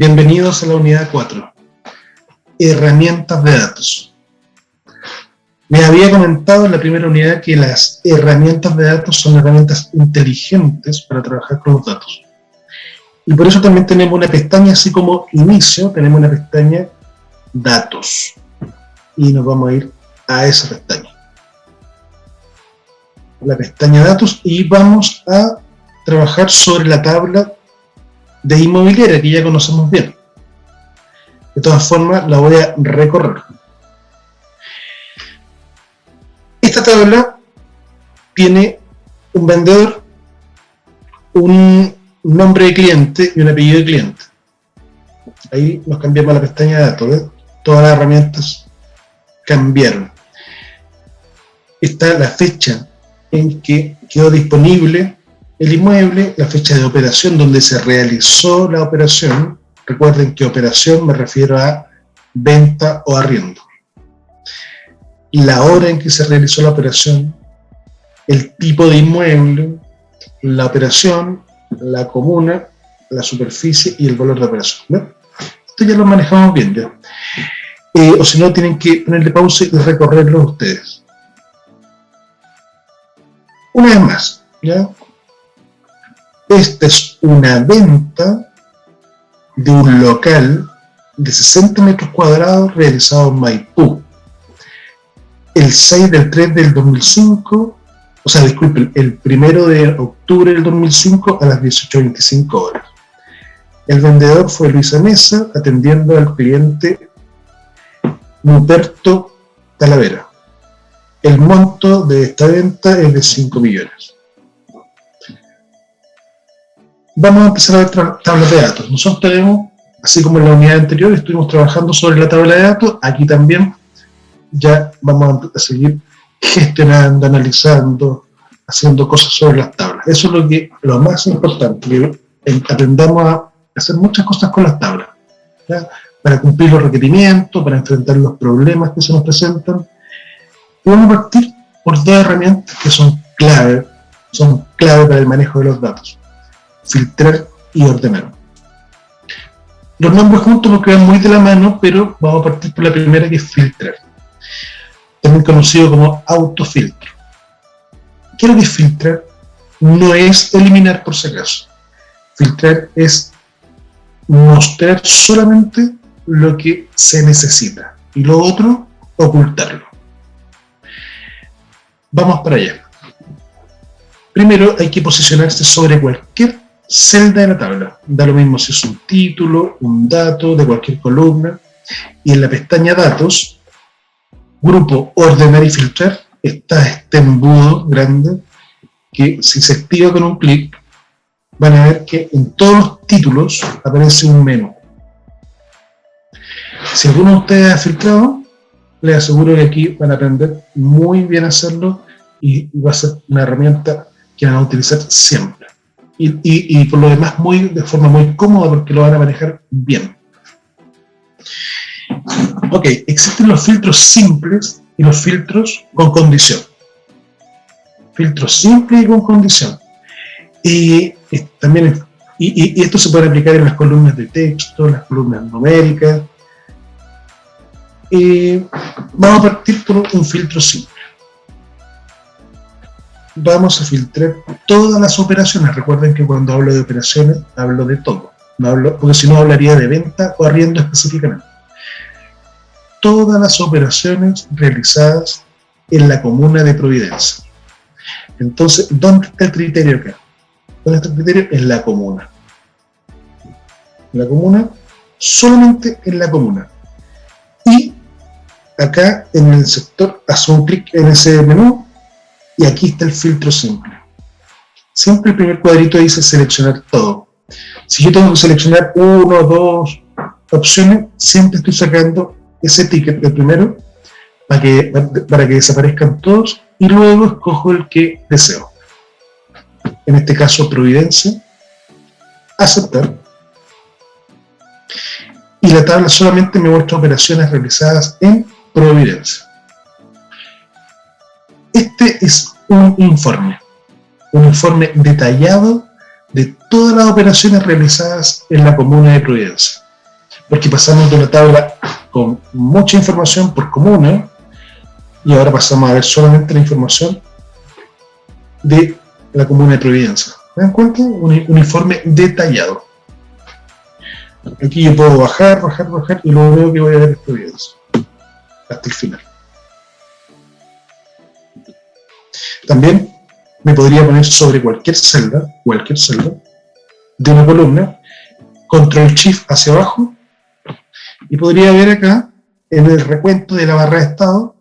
Bienvenidos a la unidad 4, herramientas de datos. Les había comentado en la primera unidad que las herramientas de datos son herramientas inteligentes para trabajar con los datos. Y por eso también tenemos una pestaña, así como inicio, tenemos una pestaña datos. Y nos vamos a ir a esa pestaña. La pestaña datos, y vamos a trabajar sobre la tabla de inmobiliaria que ya conocemos bien. De todas formas, la voy a recorrer. Esta tabla tiene un vendedor, un nombre de cliente y un apellido de cliente. Ahí nos cambiamos a la pestaña de datos, ¿ves? Todas las herramientas cambiaron. Está la fecha en que quedó disponible el inmueble, la fecha de operación donde se realizó la operación. Recuerden que operación me refiero a venta o arriendo. La hora en que se realizó la operación, el tipo de inmueble, la operación, la comuna, la superficie y el valor de operación, ¿no? Esto ya lo manejamos bien ya. O si no, tienen que ponerle pausa y recorrerlo ustedes. Una vez más, ¿ya? Esta es una venta de un local de 60 metros cuadrados realizado en Maipú. El 6 del 3 del 2005, o sea, disculpen, el 1 de octubre del 2005 a las 18:25 horas. El vendedor fue Luisa Mesa, atendiendo al cliente Ruperto Talavera. El monto de esta venta es de 5 millones. Vamos a empezar a ver tablas de datos. Nosotros tenemos, así como en la unidad anterior, estuvimos trabajando sobre la tabla de datos. Aquí también ya vamos a seguir gestionando, analizando, haciendo cosas sobre las tablas. Eso es lo más importante, que aprendamos a hacer muchas cosas con las tablas, ¿ya? Para cumplir los requerimientos, para enfrentar los problemas que se nos presentan. Y vamos a partir por dos herramientas que son clave para el manejo de los datos: filtrar y ordenar. Los nombres juntos porque van muy de la mano, pero vamos a partir por la primera, que es filtrar, también conocido como autofiltro. ¿Qué es lo que es filtrar? No es eliminar por si acaso. Filtrar es mostrar solamente lo que se necesita y lo otro, ocultarlo. Vamos para allá. Primero hay que posicionarse sobre cualquier celda de la tabla. Da lo mismo si es un título, un dato de cualquier columna. Y en la pestaña datos, grupo ordenar y filtrar, está este embudo grande que, si se activa con un clic, van a ver que en todos los títulos aparece un menú. Si alguno de ustedes ha filtrado, les aseguro que aquí van a aprender muy bien a hacerlo y va a ser una herramienta que van a utilizar siempre. Y por lo demás de forma muy cómoda, porque lo van a manejar bien. Ok, existen los filtros simples y los filtros con condición. Filtros simples y con condición. Y esto se puede aplicar en las columnas de texto, las columnas numéricas. Vamos a partir por un filtro simple. Vamos a filtrar todas las operaciones. Recuerden que cuando hablo de operaciones, hablo de todo. Porque si no, hablaría de venta o arriendo específicamente. Todas las operaciones realizadas en la comuna de Providencia. Entonces, ¿dónde está el criterio acá? ¿Dónde está el criterio? En la comuna. En la comuna, solamente en la comuna. Y acá en el sector, haz un clic en ese menú y aquí está el filtro simple. Siempre el primer cuadrito dice seleccionar todo. Si yo tengo que seleccionar 1 o 2 opciones, siempre estoy sacando ese ticket, el primero, para que desaparezcan todos, y luego escojo el que deseo. En este caso, Providencia, aceptar. Y la tabla solamente me muestra operaciones realizadas en Providencia. Este es un informe detallado de todas las operaciones realizadas en la comuna de Providencia. porque pasamos de una tabla con mucha información por comuna y ahora pasamos a ver solamente la información de la comuna de Providencia. ¿Me dan cuenta? Un informe detallado. Aquí yo puedo bajar y luego veo que voy a ver Providencia hasta el final. También me podría poner sobre cualquier celda de una columna, control shift hacia abajo, y podría ver acá en el recuento de la barra de estado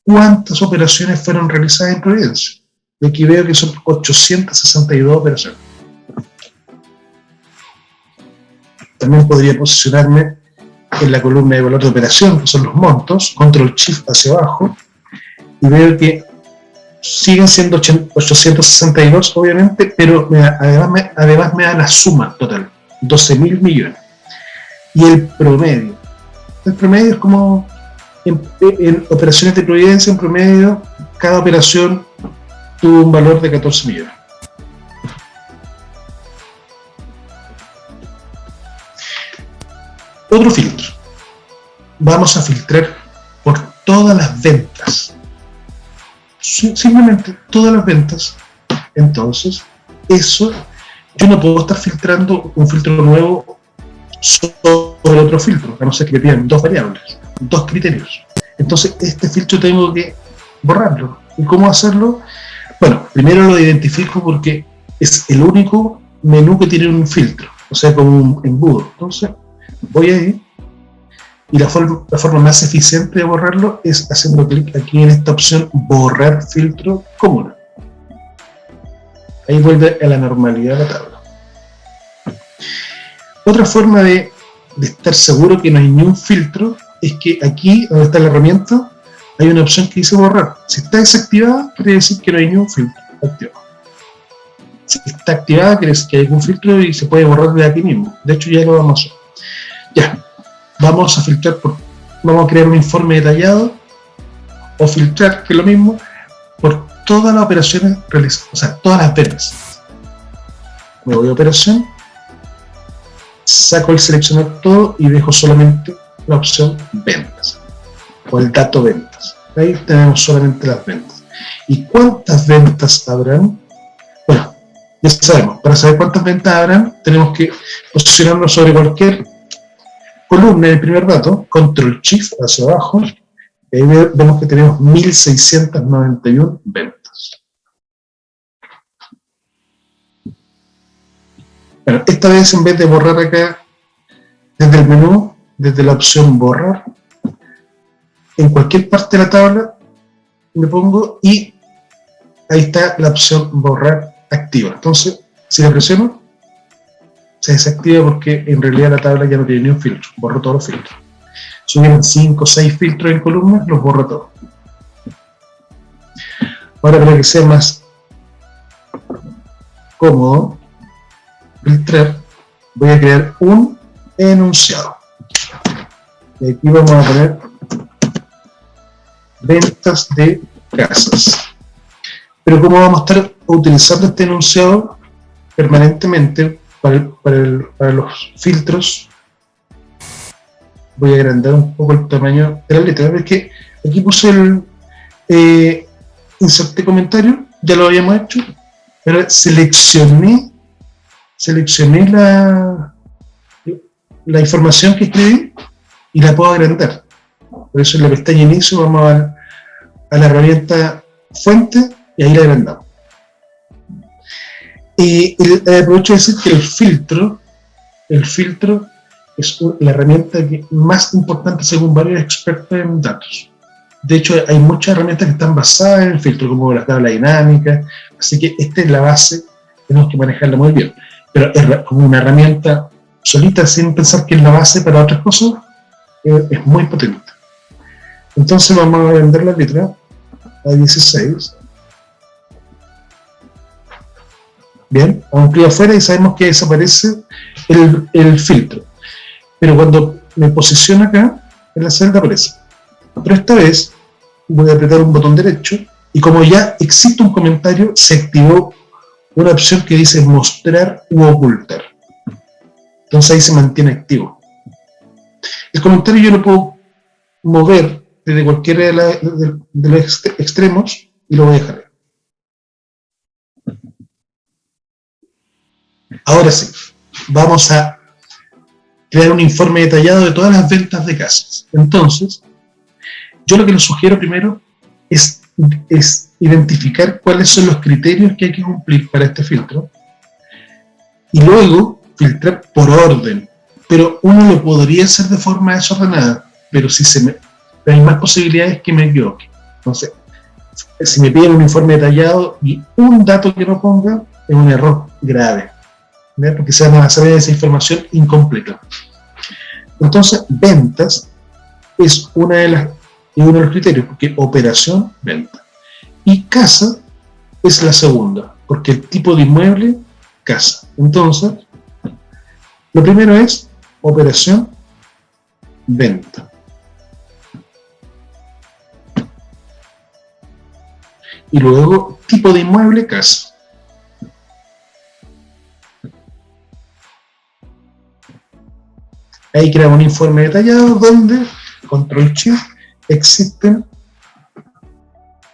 cuántas operaciones fueron realizadas en Providencia. Y aquí veo que son 862 operaciones. También podría posicionarme en la columna de valor de operación, que son los montos, control shift hacia abajo, y veo que siguen siendo 862, obviamente, pero además me da la suma total, 12.000 millones. Y el promedio es como en operaciones de Providencia, en promedio, cada operación tuvo un valor de 14 millones. Otro filtro. Vamos a filtrar por todas las ventas. Simplemente todas las ventas. Entonces, eso, yo no puedo estar filtrando un filtro nuevo sobre otro filtro, a no ser que me pidan dos variables, dos criterios. Entonces, este filtro tengo que borrarlo. ¿Y cómo hacerlo? Bueno, primero lo identifico porque es el único menú que tiene un filtro, o sea, como un embudo. Entonces, voy ahí, y la forma más eficiente de borrarlo es haciendo clic aquí en esta opción borrar filtro común. Ahí vuelve a la normalidad la tabla. Otra forma de estar seguro que no hay ni un filtro es que aquí donde está la herramienta hay una opción que dice borrar. Si está desactivada, quiere decir que no hay ni un filtro activado. Si está activada, quiere decir que hay algún filtro y se puede borrar de aquí mismo. De hecho, ya lo vamos a hacer. Ya, vamos a filtrar vamos a crear un informe detallado o filtrar, que es lo mismo, por todas las operaciones realizadas, o sea, todas las ventas. Me voy a operación, saco el seleccionar todo y dejo solamente la opción ventas o el dato ventas. Ahí tenemos solamente las ventas. ¿Y cuántas ventas habrán? Bueno, ya sabemos, para saber cuántas ventas habrán, tenemos que posicionarnos sobre cualquier columna del primer dato, control shift hacia abajo, y ahí vemos que tenemos 1.691 ventas. Bueno, esta vez en vez de borrar acá desde el menú, desde la opción borrar, en cualquier parte de la tabla me pongo y ahí está la opción borrar activa. Entonces, si la presiono, se desactiva porque en realidad la tabla ya no tiene ni un filtro. Borro todos los filtros. Si hubieran 5 o 6 filtros en columnas, los borro todos. Ahora, para que sea más cómodo filtrar, voy a crear un enunciado. Y aquí vamos a poner ventas de casas. Pero como vamos a estar utilizando este enunciado permanentemente para los filtros, voy a agrandar un poco el tamaño de la letra. Es que aquí puse el inserté comentario, ya lo habíamos hecho, pero seleccioné la información que escribí y la puedo agrandar. Por eso en la pestaña inicio vamos a la herramienta fuente y ahí la agrandamos. Y aprovecho de decir que el filtro es la herramienta más importante según varios expertos en datos. De hecho, hay muchas herramientas que están basadas en el filtro, como la tabla dinámica, así que esta es la base, tenemos que manejarla muy bien. Pero es como una herramienta solita, sin pensar que es la base para otras cosas, es muy potente. Entonces vamos a vender la letra a 16. Bien, vamos a clic afuera y sabemos que desaparece el filtro. Pero cuando me posiciono acá, en la celda aparece. Pero esta vez voy a apretar un botón derecho y como ya existe un comentario, se activó una opción que dice mostrar u ocultar. Entonces ahí se mantiene activo. El comentario yo lo puedo mover desde cualquiera de los extremos y lo voy a dejar. Ahora sí, vamos a crear un informe detallado de todas las ventas de casas. Entonces, yo lo que les sugiero primero es identificar cuáles son los criterios que hay que cumplir para este filtro y luego filtrar por orden. Pero uno lo podría hacer de forma desordenada, pero si hay más posibilidades que me equivoque. Entonces, si me piden un informe detallado y un dato que no ponga, es un error grave, ¿verdad? Porque se van a hacer esa información incompleta. Entonces, ventas es uno de los criterios, porque operación, venta. Y casa es la segunda, porque el tipo de inmueble, casa. Entonces, lo primero es operación, venta. Y luego, tipo de inmueble, casa. Ahí creamos un informe detallado donde, control shift, existen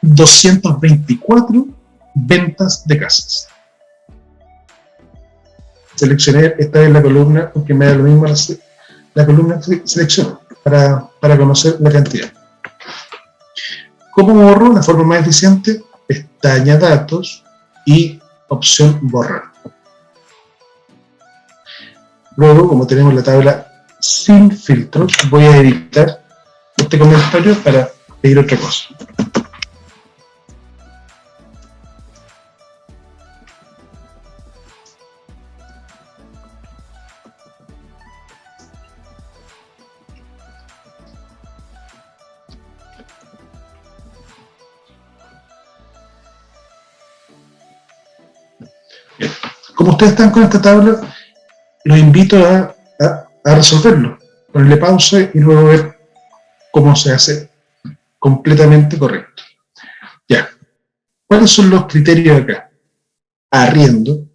224 ventas de casas. Seleccioné esta vez la columna porque me da lo mismo la columna que selecciono para conocer la cantidad. ¿Cómo borro? La forma más eficiente, pestaña datos y opción borrar. Luego, como tenemos la tabla sin filtros, voy a editar este comentario para pedir otra cosa. Bien. Como ustedes están con esta tabla, los invito a resolverlo. Ponerle pausa y luego ver cómo se hace completamente correcto. Ya. ¿Cuáles son los criterios acá? Arriendo,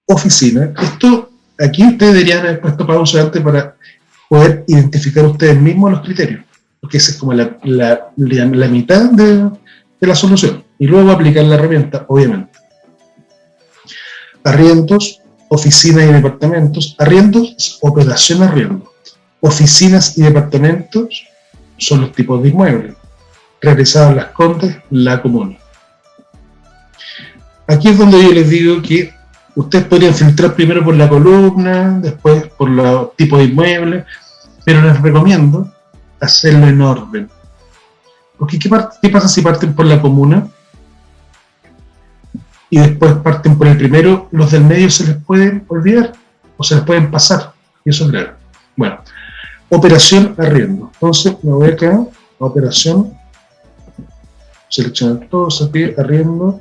oficina. Esto, aquí ustedes deberían haber puesto pausa antes para poder identificar ustedes mismos los criterios, porque esa es como la mitad de la solución. Y luego aplicar la herramienta, obviamente. Arriendos, oficinas y departamentos. Arriendos es operación arriendo. Oficinas y departamentos son los tipos de inmuebles realizados en Las Condes, la comuna. Aquí es donde yo les digo que ustedes podrían filtrar primero por la columna, después por los tipos de inmuebles, pero les recomiendo hacerlo en orden. Porque ¿qué pasa si parten por la comuna y después parten por el primero? Los del medio se les pueden olvidar o se les pueden pasar, y eso es grave. Bueno, operación arriendo. Entonces me voy acá a operación, seleccionar todo, aquí arriendo.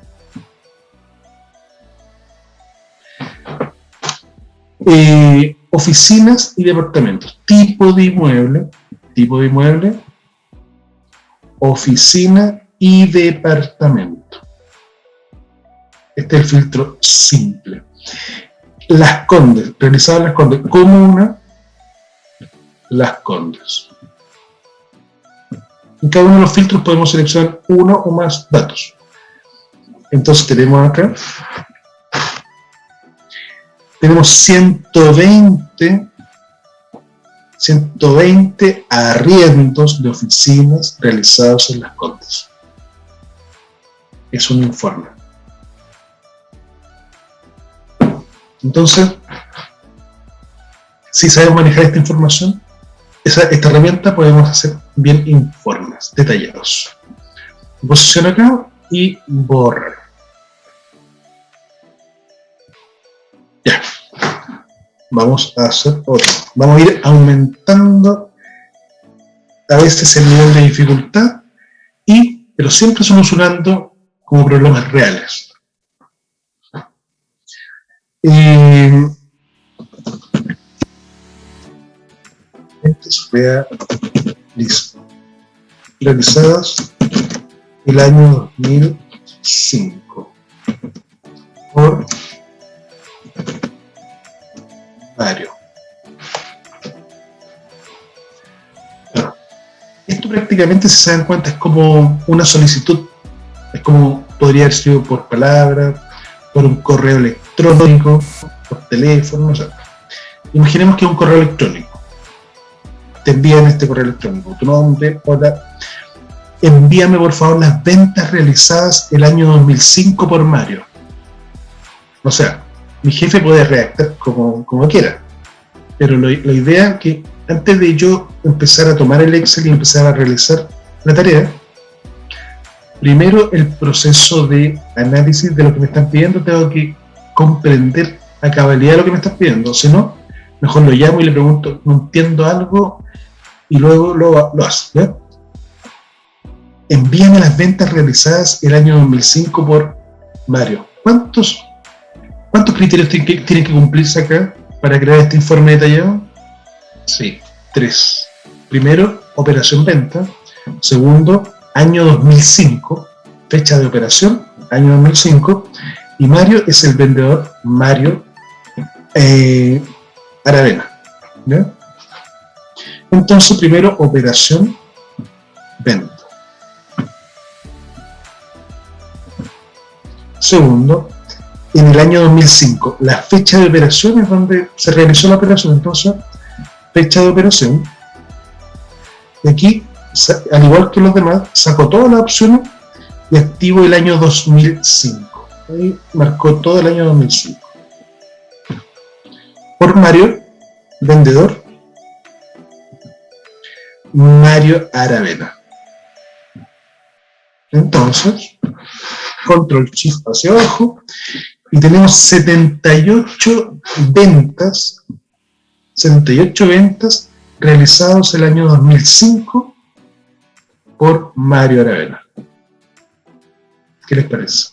Oficinas y departamentos. Tipo de inmueble, oficina y departamento. Este es el filtro simple. Las Condes, realizadas Las Condes, comuna, Las Condes. En cada uno de los filtros podemos seleccionar uno o más datos. Entonces tenemos acá, tenemos 120 arriendos de oficinas realizados en Las Condes. Es un informe. Entonces, si sabemos manejar esta información, esta herramienta, podemos hacer bien informes detallados. Posiciono acá y borrar. Ya. Vamos a hacer otro. Vamos a ir aumentando a veces el nivel de dificultad, pero siempre solucionando como problemas reales. Realizadas el año 2005 por Mario. prácticamente, si se dan cuenta, es como una solicitud, es como podría haber sido por palabra, por un correo electrónico, por teléfono, no sé. Imaginemos que es un correo electrónico. Te envían este correo electrónico, tu nombre, hola, envíame por favor las ventas realizadas el año 2005 por Mario. O sea, mi jefe puede redactar como quiera, pero la idea es que antes de yo empezar a tomar el Excel y empezar a realizar la tarea, primero el proceso de análisis de lo que me están pidiendo, tengo que comprender a cabalidad lo que me están pidiendo, si no, mejor lo llamo y le pregunto, no entiendo algo, y luego lo hace, ¿ya? Envíame las ventas realizadas el año 2005 por Mario. ¿Cuántos criterios tienen que cumplirse acá para crear este informe detallado? Sí, 3. Primero, operación venta. Segundo, año 2005, fecha de operación, año 2005. Y Mario es el vendedor Mario Aravena, ¿ya? Entonces, primero, operación venta. Segundo, en el año 2005, la fecha de operación es donde se realizó la operación. Entonces, fecha de operación. Y aquí, al igual que los demás, saco todas las opciones y activo el año 2005. Ahí marcó todo el año 2005. Por Mario, vendedor, Mario Aravena. Entonces, control shift hacia abajo y tenemos 78 ventas realizados el año 2005 por Mario Aravena. ¿Qué les parece?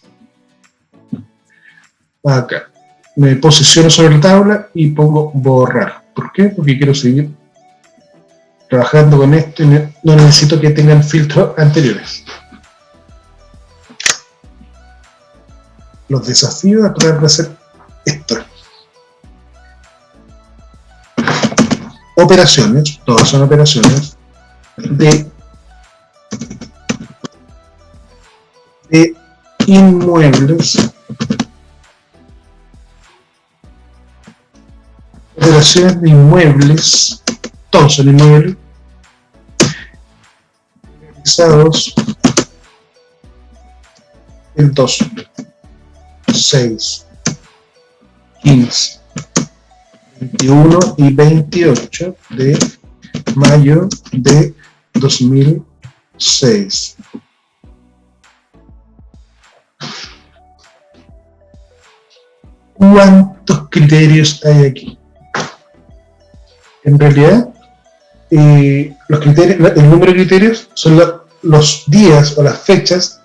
Acá me posiciono sobre la tabla y pongo borrar. ¿Por qué? Porque quiero seguir trabajando con esto y no necesito que tengan filtros anteriores. Los desafíos a tratar de hacer esto. Operaciones, todas son operaciones de inmuebles. Operaciones de inmuebles, todos son inmuebles realizados el 2, 6, 15, 21 y 28 de mayo de 2006. ¿Cuántos criterios hay aquí? En realidad, los criterios, el número de criterios son los días o las fechas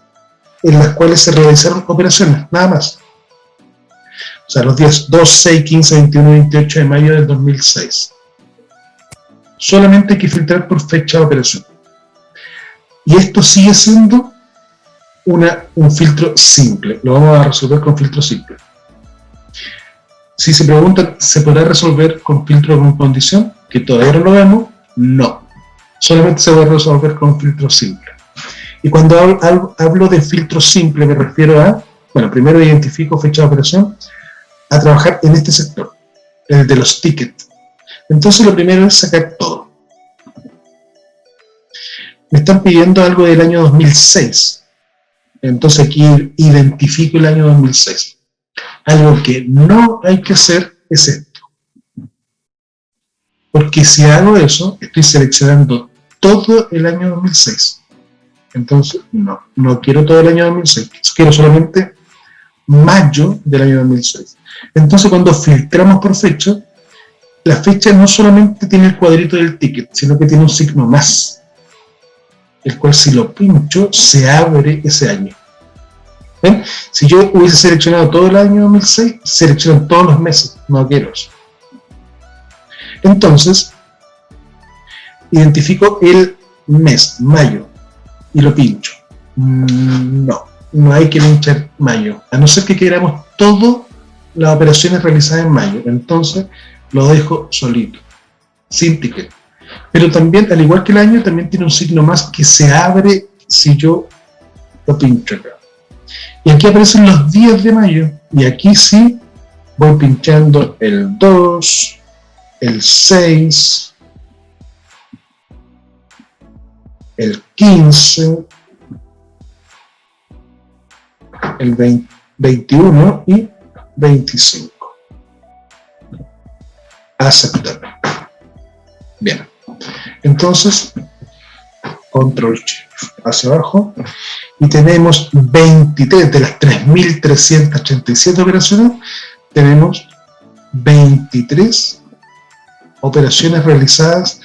en las cuales se realizaron operaciones, nada más. O sea, los días 2, 6, 15, 21 y 28 de mayo del 2006. Solamente hay que filtrar por fecha de operación. Y esto sigue siendo un filtro simple. Lo vamos a resolver con filtro simple. Si se preguntan, ¿se podrá resolver con filtro con condición? Que todavía no lo vemos, no. Solamente se puede resolver con filtro simple. Y cuando hablo de filtro simple me refiero a, bueno, primero identifico fecha de operación, a trabajar en este sector, el de los tickets. Entonces lo primero es sacar todo. Me están pidiendo algo del año 2006. Entonces aquí identifico el año 2006. Algo que no hay que hacer es esto. Porque si hago eso, estoy seleccionando todo el año 2006. Entonces, no quiero todo el año 2006. Quiero solamente mayo del año 2006. Entonces, cuando filtramos por fecha, la fecha no solamente tiene el cuadrito del ticket, sino que tiene un signo más, el cual si lo pincho, se abre ese año. ¿Ven? Si yo hubiese seleccionado todo el año 2006, seleccionan todos los meses, no quiero eso. Entonces, identifico el mes, mayo, y lo pincho. No hay que pinchar mayo, a no ser que queramos todas las operaciones realizadas en mayo. Entonces, lo dejo solito, sin ticket. Pero también, al igual que el año, también tiene un signo más que se abre si yo lo pincho acá. Y aquí aparecen los días de mayo. Y aquí sí voy pinchando el 2, el 6, el 15, el 21 y 25. Aceptar. Bien. Entonces, control shift hacia abajo y tenemos 23 de las 3.387 operaciones, tenemos 23 operaciones realizadas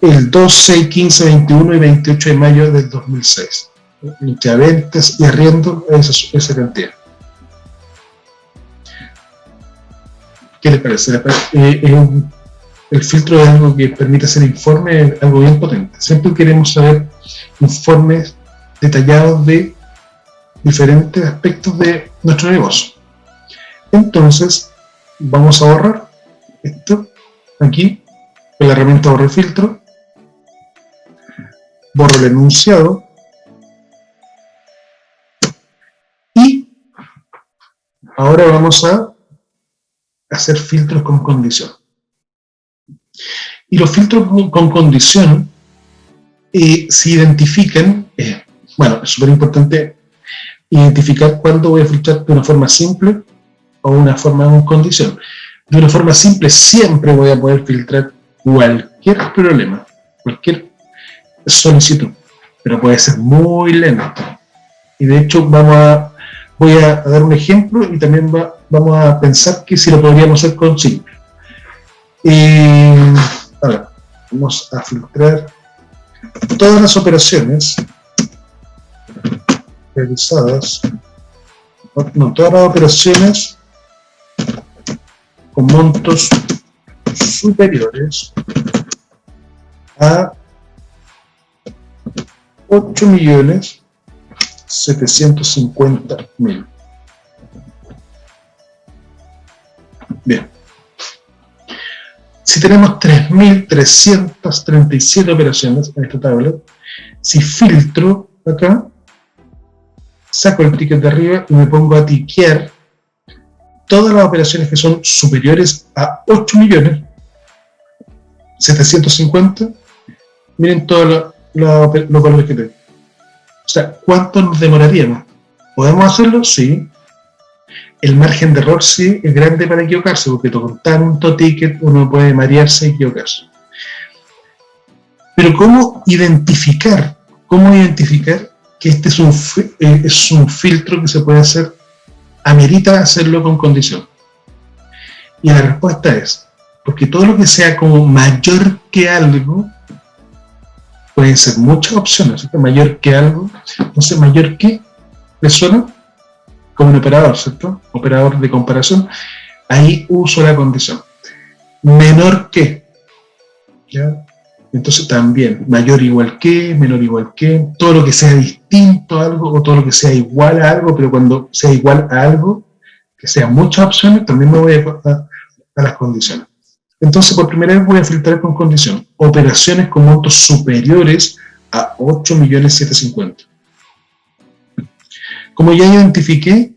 el 2, 6, 15, 21 y 28 de mayo del 2006. Entre ventas y arriendo, esa cantidad. ¿Qué les parece? El filtro es algo que permite hacer informes, algo bien potente. Siempre queremos saber informes detallados de diferentes aspectos de nuestro negocio. Entonces, vamos a borrar esto aquí con la herramienta borrar filtro. Borro el enunciado y ahora vamos a hacer filtros con condición. Y los filtros con condición se identifican, bueno, es súper importante identificar cuándo voy a filtrar de una forma simple o una forma con condición. De una forma simple siempre voy a poder filtrar cualquier problema, cualquier solicitud, pero puede ser muy lento. Y de hecho voy a dar un ejemplo y también vamos a pensar que si lo podríamos hacer con simple. Ahora, vamos a filtrar todas las operaciones realizadas, no, todas las operaciones con montos superiores a 8.750.000. Bien. Si tenemos 3.337 operaciones en esta tabla, si filtro acá, saco el ticket de arriba y me pongo a tiquear todas las operaciones que son superiores a 8.750.000, miren todos los valores que tengo. O sea, ¿cuánto nos demoraríamos? ¿Podemos hacerlo? Sí. El margen de error sí es grande para equivocarse, porque con tanto ticket uno puede marearse y equivocarse. Pero ¿cómo identificar que este es un filtro que se puede hacer, amerita hacerlo con condición? Y la respuesta es, porque todo lo que sea como mayor que algo, pueden ser muchas opciones, ¿cierto? Mayor que algo, entonces mayor que, ¿le suena? Como un operador, ¿cierto? Operador de comparación, ahí uso la condición. Menor que, ¿ya? Entonces también, mayor igual que, menor igual que, todo lo que sea distinto a algo o todo lo que sea igual a algo, pero cuando sea igual a algo, que sean muchas opciones, también me voy a las condiciones. Entonces, por primera vez voy a filtrar con condición operaciones con montos superiores a 8.750.000. Como ya identifiqué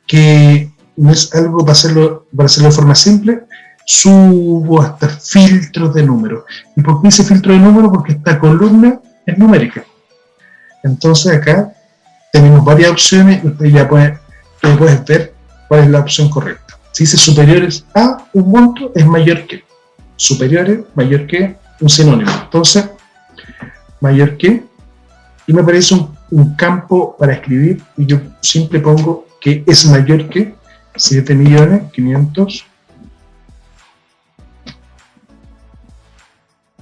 que no es algo para hacerlo de forma simple, subo hasta filtros de números. ¿Y por qué hice filtro de números? Porque esta columna es numérica. Entonces acá tenemos varias opciones y usted ya puedes ver cuál es la opción correcta. Si dice superiores a un monto, es mayor que. Superiores, mayor que, un sinónimo. Entonces, mayor que, y me aparece un campo para escribir, y yo siempre pongo que es mayor que 7.500.000.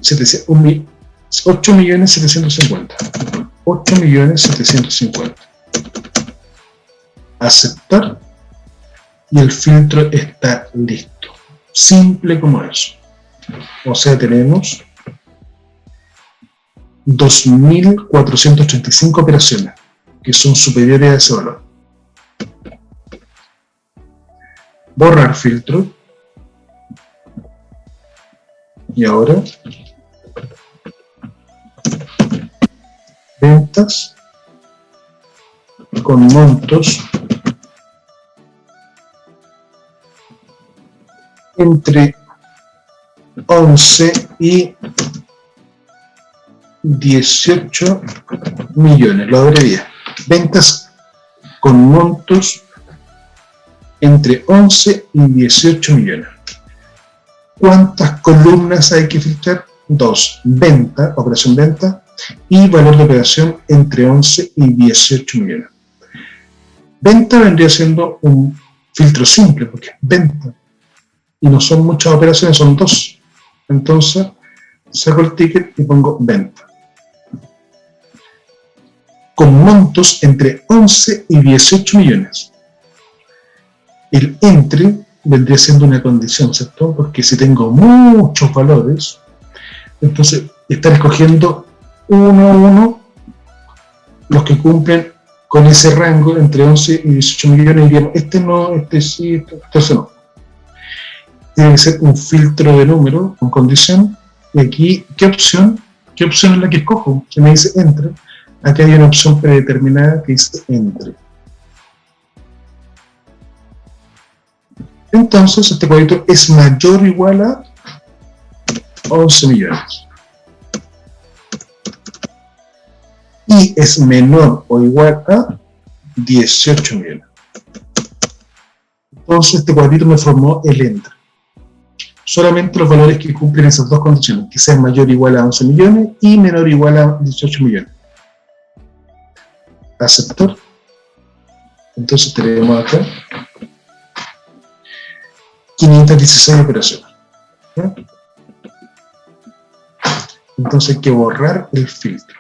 8.750.000. 8.750.000. Aceptar y el filtro está listo. Simple como eso. O sea, tenemos 2.435 operaciones que son superiores a ese valor. Borrar filtro. Y ahora, ventas con montos entre 11 y 18 millones, lo abrevié. Ventas con montos entre 11 y 18 millones. ¿Cuántas columnas hay que filtrar? 2. Venta, operación venta, y valor de operación entre 11 y 18 millones. Venta vendría siendo un filtro simple, porque es venta. Y no son muchas operaciones, son 2. Entonces, saco el ticket y pongo venta. Con montos entre 11 y 18 millones. El entre vendría siendo una condición, ¿cierto? Porque si tengo muchos valores, entonces estar escogiendo uno a uno los que cumplen con ese rango entre 11 y 18 millones, y diríamos, este no, este sí, este no. Tiene que ser un filtro de número con condición. Y aquí, ¿qué opción es la que escojo? Que me dice entre. Aquí hay una opción predeterminada que dice entre. Entonces, este cuadrito es mayor o igual a 11 millones. Y es menor o igual a 18 millones. Entonces, este cuadrito me formó el entre. Solamente los valores que cumplen esas dos condiciones, que sean mayor o igual a 11 millones y menor o igual a 18 millones. Aceptar. Entonces tenemos acá 516 operaciones. ¿Ya? Entonces hay que borrar el filtro.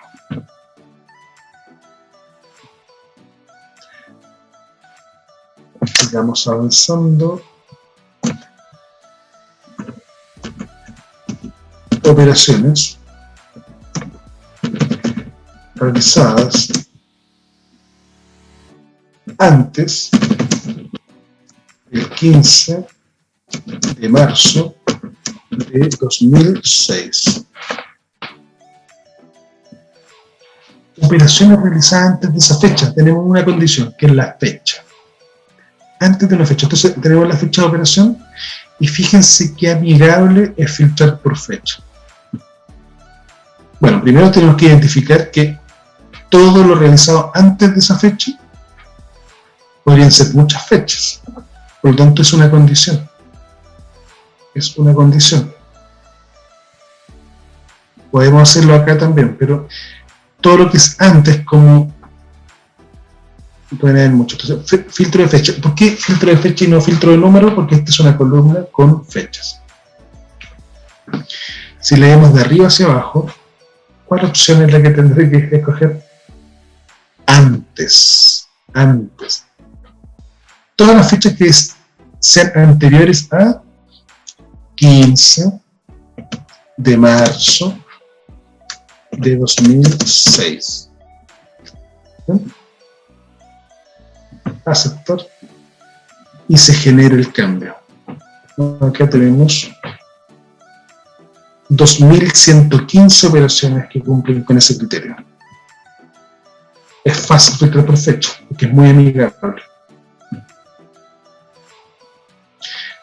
Sigamos avanzando. Operaciones realizadas antes del 15 de marzo de 2006. Operaciones realizadas antes de esa fecha. Tenemos una condición, que es la fecha. Antes de una fecha. Entonces tenemos la fecha de operación y fíjense qué amigable es filtrar por fecha. Bueno, primero tenemos que identificar que todo lo realizado antes de esa fecha podrían ser muchas fechas. Por lo tanto, es una condición. Es una condición. Podemos hacerlo acá también, pero todo lo que es antes, como pueden haber muchos. Entonces, filtro de fecha. ¿Por qué filtro de fecha y no filtro de número? Porque esta es una columna con fechas. Si leemos de arriba hacia abajo, ¿cuál opción es la que tendré que escoger? Antes. Antes. Todas las fechas que sean anteriores a 15 de marzo de 2006. ¿Sí? Aceptar. Y se genera el cambio. Acá tenemos 2.115 operaciones que cumplen con ese criterio. Es fácil filtrar por fecha, porque es muy amigable.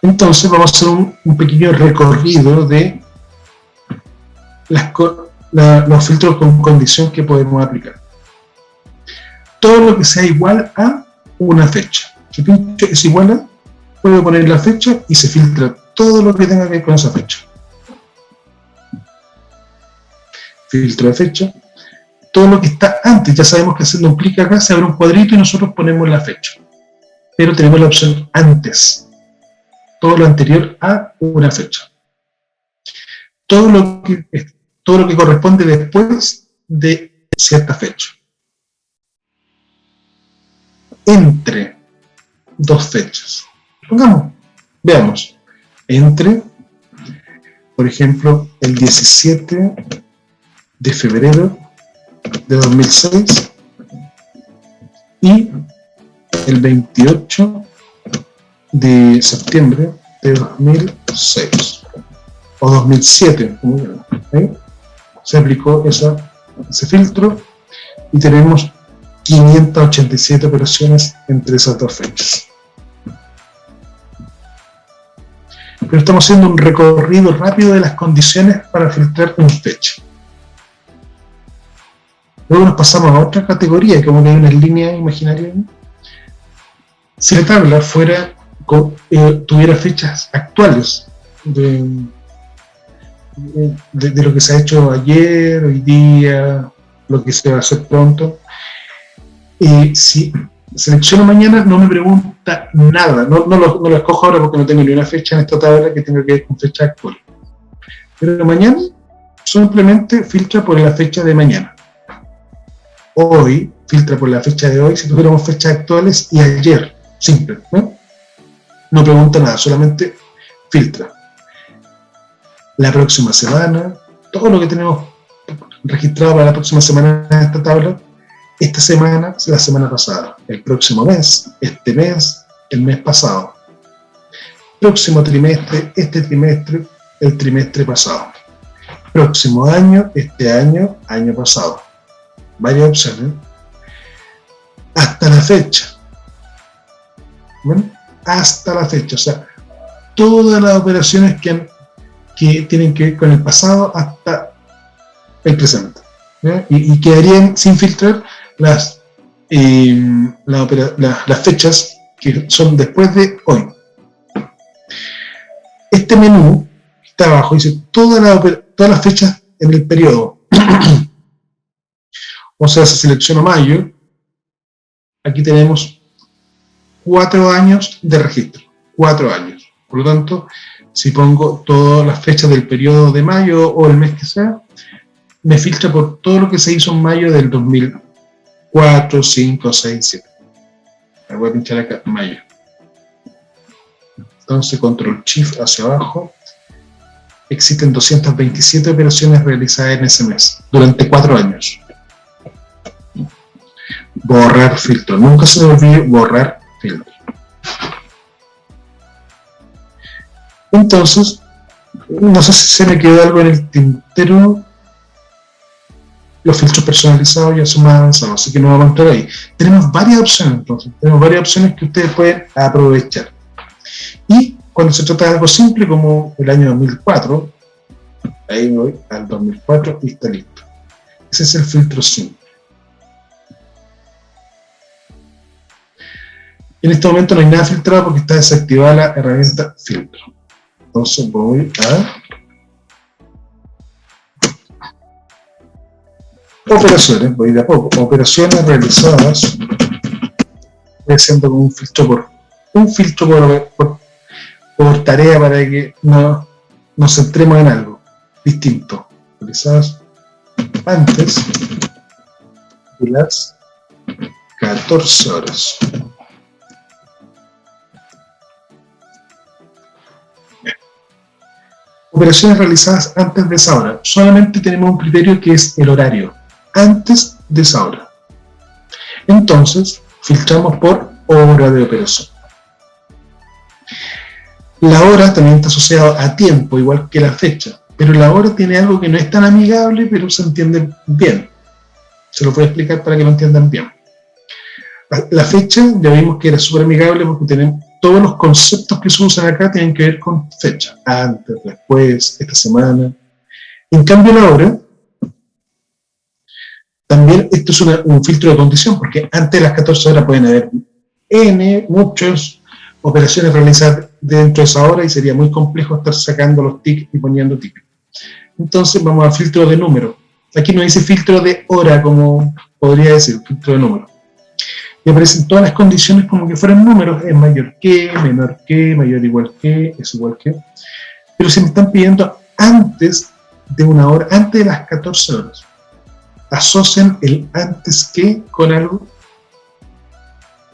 Entonces vamos a hacer un pequeño recorrido de los filtros con condición que podemos aplicar. Todo lo que sea igual a una fecha. Si pincho es igual a, puedo poner la fecha y se filtra todo lo que tenga que ver con esa fecha. Filtro de fecha. Todo lo que está antes, ya sabemos que haciendo un clic acá se abre un cuadrito y nosotros ponemos la fecha. Pero tenemos la opción antes. Todo lo anterior a una fecha. Todo lo que corresponde después de cierta fecha. Entre dos fechas. Pongamos, veamos. Entre, por ejemplo, el 17 de febrero de 2006 y el 28 de septiembre de 2006. o 2007, ¿sí? Se aplicó ese filtro y tenemos 587 operaciones entre esas dos fechas. Pero estamos haciendo un recorrido rápido de las condiciones para filtrar una fecha. Luego nos pasamos a otra categoría, como que hay unas líneas imaginarias. Si la tabla tuviera fechas actuales de lo que se ha hecho ayer, hoy día, lo que se va a hacer pronto, si selecciono mañana no me pregunta nada, no lo escojo ahora porque no tengo ni una fecha en esta tabla que tenga que ver con fecha actual. Pero mañana simplemente filtra por la fecha de mañana. Hoy filtra por la fecha de hoy si tuviéramos fechas actuales y ayer, simple, ¿no? No pregunta nada, solamente filtra. La próxima semana, todo lo que tenemos registrado para la próxima semana en esta tabla, esta semana, la semana pasada, el próximo mes, este mes, el mes pasado, próximo trimestre, este trimestre, el trimestre pasado, próximo año, este año, año pasado. Varias opciones. Hasta la fecha. ¿Ven? Hasta la fecha. O sea, todas las operaciones que tienen que ver con el pasado hasta el presente. ¿Ya? Y quedarían sin filtrar las fechas que son después de hoy. Este menú está abajo, dice todas las fechas en el periodo. O sea, si selecciono mayo, aquí tenemos 4 años de registro. 4 años. Por lo tanto, si pongo todas las fechas del periodo de mayo o el mes que sea, me filtra por todo lo que se hizo en mayo del 2004, 5, 6, 7. Me voy a pinchar acá, mayo. Entonces, control shift hacia abajo. Existen 227 operaciones realizadas en ese mes, durante 4 años. Borrar filtro. Nunca se me olvide borrar filtro. Entonces, no sé si se me quedó algo en el tintero. Los filtros personalizados ya son más avanzados, así que no vamos a entrar ahí. Tenemos varias opciones, entonces. Tenemos varias opciones que ustedes pueden aprovechar. Y cuando se trata de algo simple como el año 2004, ahí voy al 2004 y está listo. Ese es el filtro simple. En este momento no hay nada filtrado porque está desactivada la herramienta filtro. Entonces voy a operaciones, voy de a poco. Operaciones realizadas. Voy haciendo un filtro por tarea para que nos centremos en algo distinto. Realizadas antes de las 14 horas. Operaciones realizadas antes de esa hora. Solamente tenemos un criterio que es el horario. Antes de esa hora. Entonces, filtramos por hora de operación. La hora también está asociada a tiempo, igual que la fecha. Pero la hora tiene algo que no es tan amigable, pero se entiende bien. Se lo voy a explicar para que lo entiendan bien. La fecha, ya vimos que era súper amigable porque tenemos todos los conceptos que se usan acá tienen que ver con fecha. Antes, después, esta semana. En cambio, la hora, también esto es un filtro de condición, porque antes de las 14 horas pueden haber muchas operaciones realizadas dentro de esa hora y sería muy complejo estar sacando los tickets y poniendo tickets. Entonces vamos a filtro de número. Aquí no dice filtro de hora, como podría decir, filtro de número. Y aparecen todas las condiciones como que fueran números, es mayor que, menor que, mayor igual que, es igual que. Pero si me están pidiendo antes de una hora, antes de las 14 horas, asocian el antes que con algo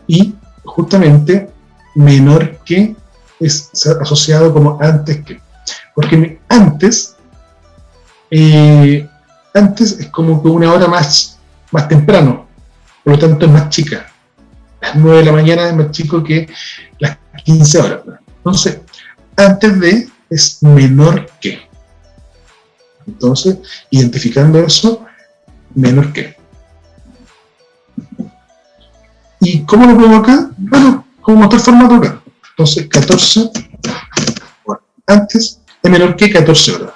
y justamente menor que es asociado como antes que. Porque antes es como que una hora más temprano, por lo tanto es más chica. Las 9 de la mañana es más chico que las 15 horas. Entonces, antes de es menor que. Entonces, identificando eso, menor que. ¿Y cómo lo pongo acá? Bueno, como está el formato acá. Entonces, 14, bueno, antes es menor que 14 horas.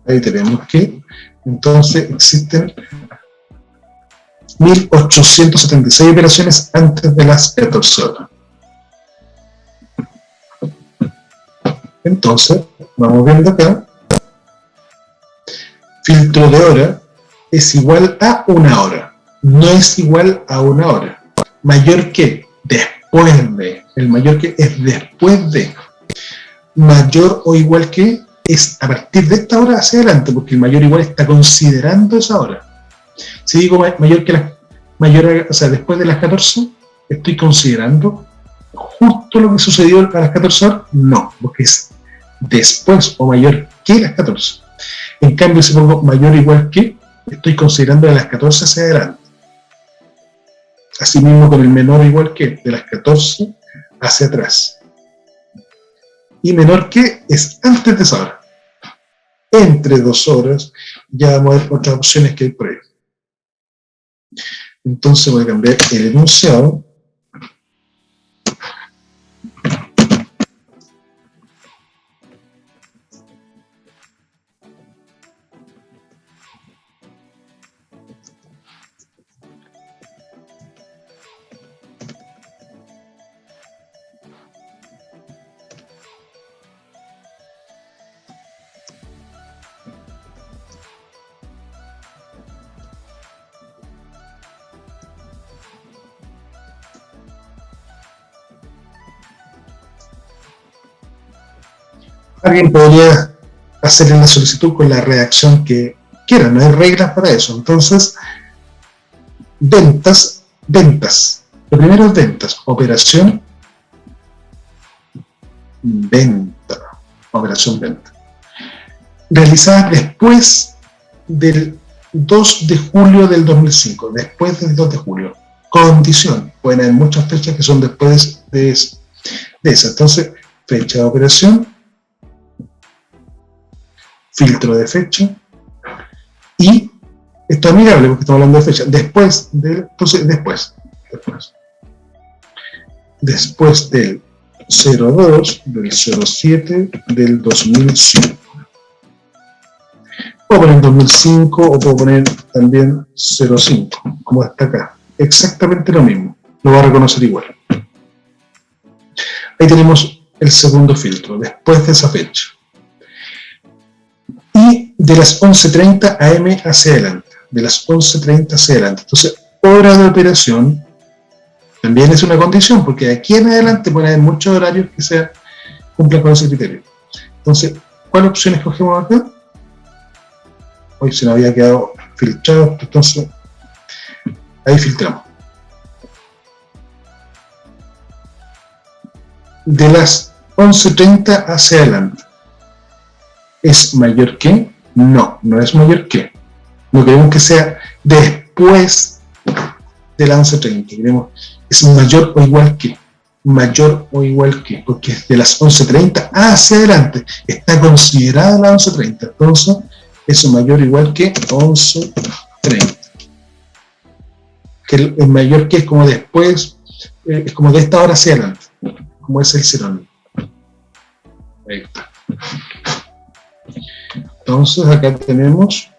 Ahí tenemos que, entonces, existen 1876 operaciones antes de las 14 horas. Entonces, vamos viendo acá, filtro de hora es igual a una hora, no es igual a una hora. Mayor que, después de, el mayor que es después de. Mayor o igual que es a partir de esta hora hacia adelante, porque el mayor igual está considerando esa hora. Si digo mayor que mayor, o sea, después de las 14, estoy considerando justo lo que sucedió a las 14 horas, no, porque es después o mayor que las 14. En cambio, si pongo mayor o igual que, estoy considerando de las 14 hacia adelante. Asimismo con el menor o igual que, de las 14 hacia atrás. Y menor que es antes de esa hora. Entre 2 horas, ya vamos a ver otras opciones que hay por ahí. Entonces voy a cambiar el enunciado. Alguien podría hacerle la solicitud con la redacción que quiera, no hay reglas para eso. Entonces, ventas. Lo primero es ventas, operación, venta, operación venta. Realizadas después del 2 de julio del 2005, después del 2 de julio. Condición, pueden haber muchas fechas que son después de esa. Entonces, fecha de operación, filtro de fecha, y esto es amigable porque estamos hablando de fecha. Entonces, después del 02 del 07 del 2005. Puedo poner 2005 o puedo poner también 05, como está acá. Exactamente lo mismo. Lo va a reconocer igual. Ahí tenemos el segundo filtro, después de esa fecha. Y de las 11:30 am hacia adelante. De las 11:30 hacia adelante. Entonces, hora de operación también es una condición, porque de aquí en adelante pueden haber muchos horarios que cumplan con ese criterio. Entonces, ¿cuál opción escogemos acá? Hoy se nos había quedado filtrado, entonces ahí filtramos. De las 11:30 hacia adelante. ¿Es mayor que? No, no es mayor que. No queremos que sea después de las 11:30. Queremos es mayor o igual que. Mayor o igual que. Porque es de las 11:30 hacia adelante. Está considerada la 11:30. Entonces, eso mayor o igual que 11:30. Que el mayor que es como después, es como de esta hora hacia adelante. Como es el sinónimo. Ahí está. Entonces acá tenemos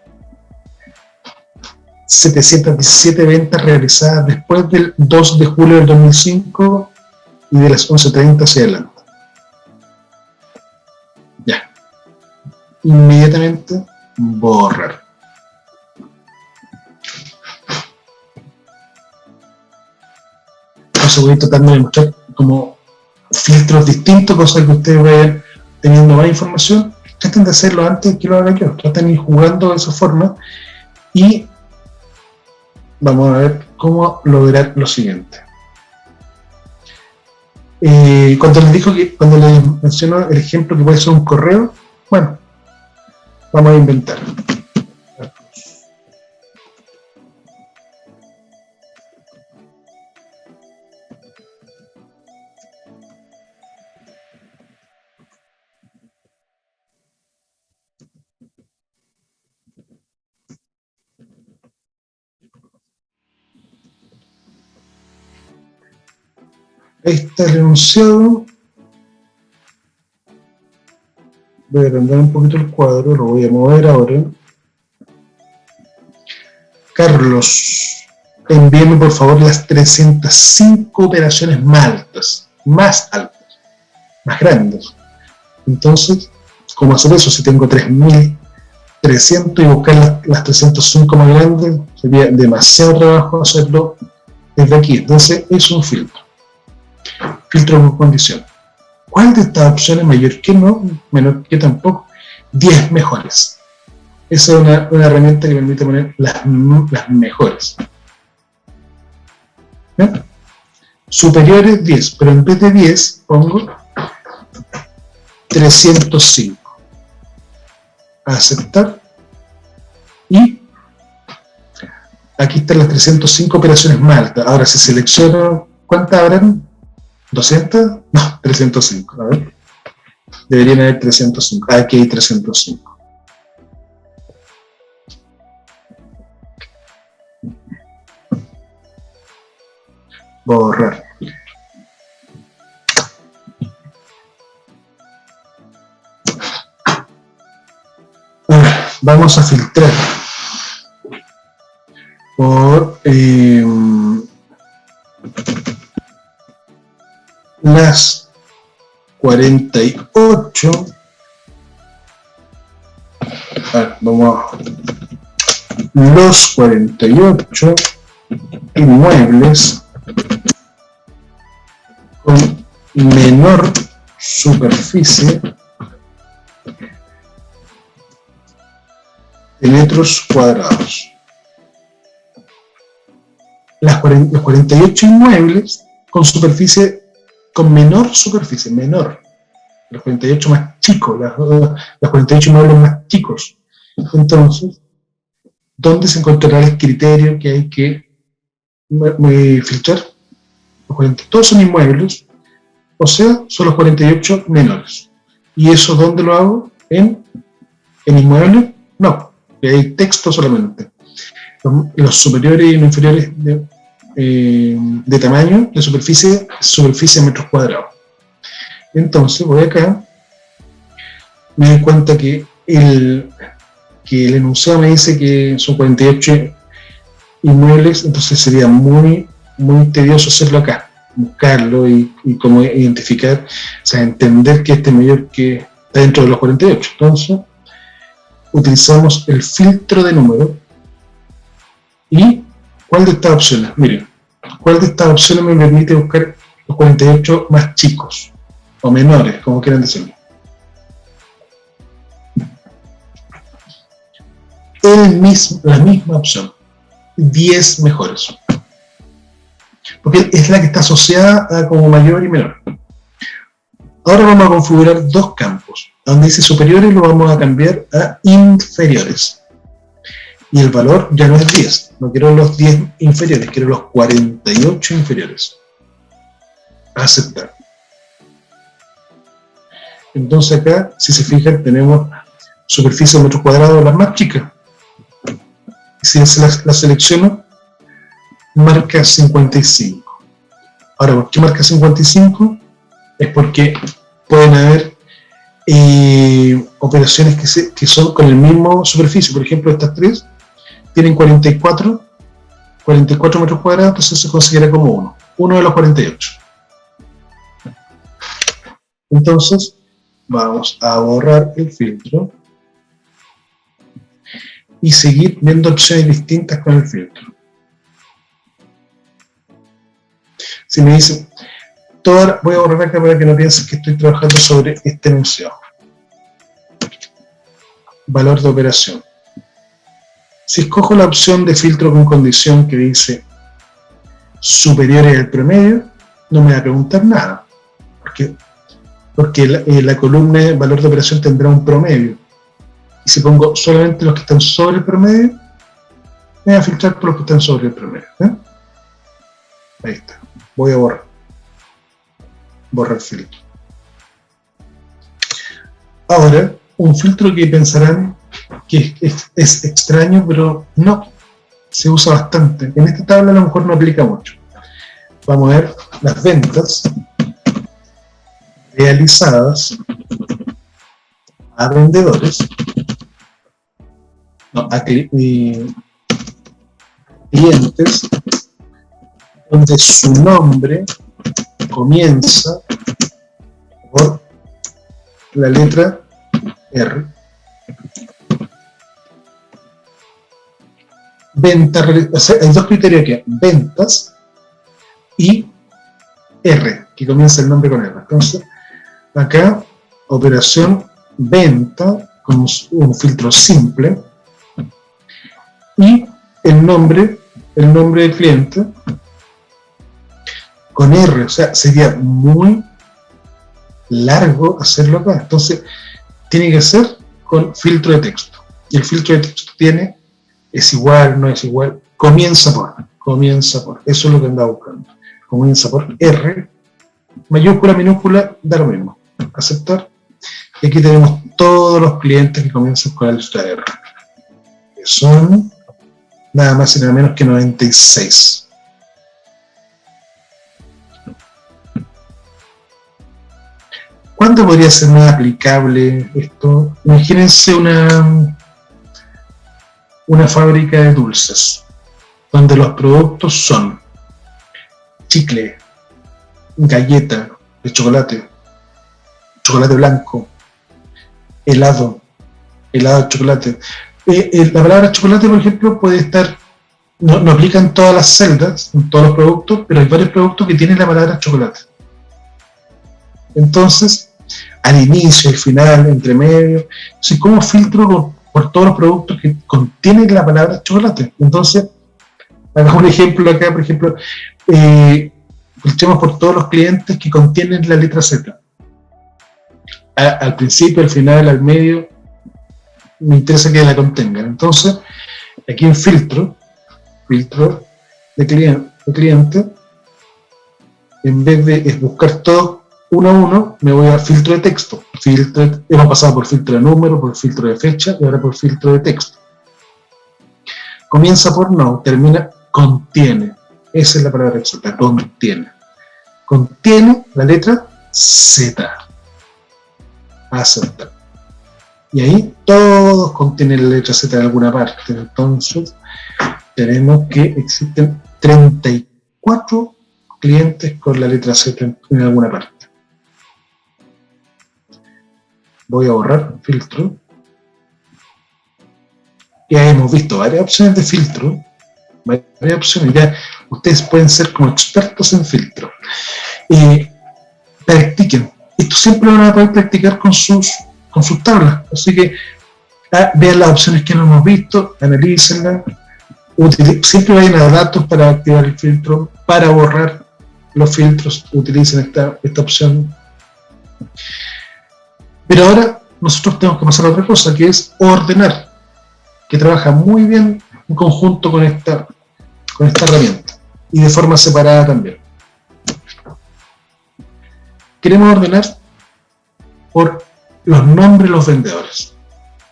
717 ventas realizadas después del 2 de julio del 2005 y de las 11:30 hacia adelante. Ya. Inmediatamente borrar. Entonces voy tratando de mostrar como filtros distintos, cosas que ustedes vayan teniendo más información. Traten de hacerlo antes que lo haga yo. Traten de ir jugando de esa forma y vamos a ver cómo lograr lo siguiente. Cuando les menciono el ejemplo que puede ser un correo, bueno, vamos a inventar. Ahí está el enunciado. Voy a agrandar un poquito el cuadro, lo voy a mover ahora. Carlos, envíeme por favor las 305 operaciones más altas, más grandes. Entonces, ¿cómo hacer eso? Si tengo 3300 y buscar las 305 más grandes, sería demasiado trabajo hacerlo desde aquí. Entonces, es un filtro. Filtro con condición. ¿Cuál de estas opciones mayor que no, menor que tampoco? 10 mejores. Esa es una herramienta que permite poner las mejores. ¿Ven? Superiores 10, pero en vez de 10 pongo 305. Aceptar. Y aquí están las 305 operaciones más altas. Ahora si selecciono, ¿cuántas habrán? ¿200? No, 305. A ver. Deberían haber 305. Aquí hay 305. Borrar. Ahora, vamos a filtrar por las 48. Vamos a los 48 inmuebles con menor superficie de metros cuadrados. Los 48 inmuebles con menor superficie, menor. Los 48 más chicos, los 48 inmuebles más chicos. Entonces, ¿dónde se encontrará el criterio que hay que filtrar? Todos son inmuebles, o sea, son los 48 menores. ¿Y eso dónde lo hago? ¿En inmuebles? No, hay texto solamente. Los superiores y los inferiores de tamaño, de superficie en metros cuadrados. Entonces voy acá, me doy cuenta que el enunciado me dice que son 48 inmuebles, entonces sería muy tedioso hacerlo acá, buscarlo y cómo identificar, o sea, entender que este mayor que está dentro de los 48. Entonces, utilizamos el filtro de número. ¿Y cuál de estas opciones? Miren, ¿cuál de estas opciones me permite buscar los 48 más chicos o menores, como quieran decirlo? La misma opción, 10 mejores, porque es la que está asociada a como mayor y menor. Ahora vamos a configurar dos campos. Donde dice superiores lo vamos a cambiar a inferiores. Y el valor ya no es 10. No quiero los 10 inferiores, quiero los 48 inferiores. Aceptar. Entonces acá, si se fijan, tenemos superficie de metros cuadrados las más chicas. Y si la selecciono, marca 55. Ahora, ¿por qué marca 55? Es porque pueden haber operaciones que son con el mismo superficie. Por ejemplo, estas tres tienen 44 metros cuadrados, entonces se considera como uno de los 48. Entonces, vamos a borrar el filtro y seguir viendo opciones distintas con el filtro. Si me dicen, voy a borrar acá para que no piensen que estoy trabajando sobre este enunciado. Valor de operación. Si escojo la opción de filtro con condición que dice superiores al promedio, no me va a preguntar nada, porque la columna de valor de operación tendrá un promedio. Y si pongo solamente los que están sobre el promedio, me va a filtrar por los que están sobre el promedio. Ahí está. Voy a borrar filtro. Ahora, un filtro que pensarán que es extraño, pero no, se usa bastante. En esta tabla a lo mejor no aplica mucho. vamos a ver las ventas realizadas a vendedores, no, a clientes, donde su nombre comienza por la letra R. Ventas, o sea, hay dos criterios aquí, ventas y R, que comienza el nombre con R. Entonces, acá, operación venta, con un filtro simple, y el nombre del cliente, con R, o sea, sería muy largo hacerlo acá. Entonces, tiene que ser con filtro de texto. Y el filtro de texto tiene, es igual, no es igual, comienza por. Eso es lo que andaba buscando. Comienza por R, mayúscula, minúscula, da lo mismo. Aceptar. Y aquí tenemos todos los clientes que comienzan con la letra R. Que son nada más y nada menos que 96. ¿Cuándo podría ser más aplicable esto? Imagínense una fábrica de dulces, donde los productos son chicle, galleta de chocolate, chocolate blanco, helado de chocolate. La palabra chocolate, por ejemplo, puede estar, no aplica en todas las celdas, en todos los productos, pero hay varios productos que tienen la palabra chocolate. Entonces, al inicio, al final, entre medio, ¿cómo filtro por todos los productos que contienen la palabra chocolate? Entonces, hagamos un ejemplo acá, por ejemplo, filtremos por todos los clientes que contienen la letra Z. Al principio, al final, al medio, me interesa que la contengan. Entonces, aquí en filtro de cliente, en vez de buscar todo uno a uno, me voy a filtro de texto. Hemos pasado por filtro de número, por filtro de fecha y ahora por filtro de texto. Comienza por no, termina contiene. Esa es la palabra exacta, contiene. Contiene la letra Z. Aceptar. Y ahí todos contienen la letra Z en alguna parte. Entonces, tenemos que existen 34 clientes con la letra Z en alguna parte. Voy a borrar filtro. Ya hemos visto varias opciones de filtro. Varias opciones. Ya ustedes pueden ser como expertos en filtro. Practiquen. Esto siempre lo van a poder practicar con sus tablas. Así que vean las opciones que no hemos visto, analícenlas. Siempre vayan a datos para activar el filtro, para borrar los filtros, utilicen esta opción. Pero ahora nosotros tenemos que pasar a otra cosa, que es ordenar, que trabaja muy bien en conjunto con esta herramienta y de forma separada también. Queremos ordenar por los nombres de los vendedores,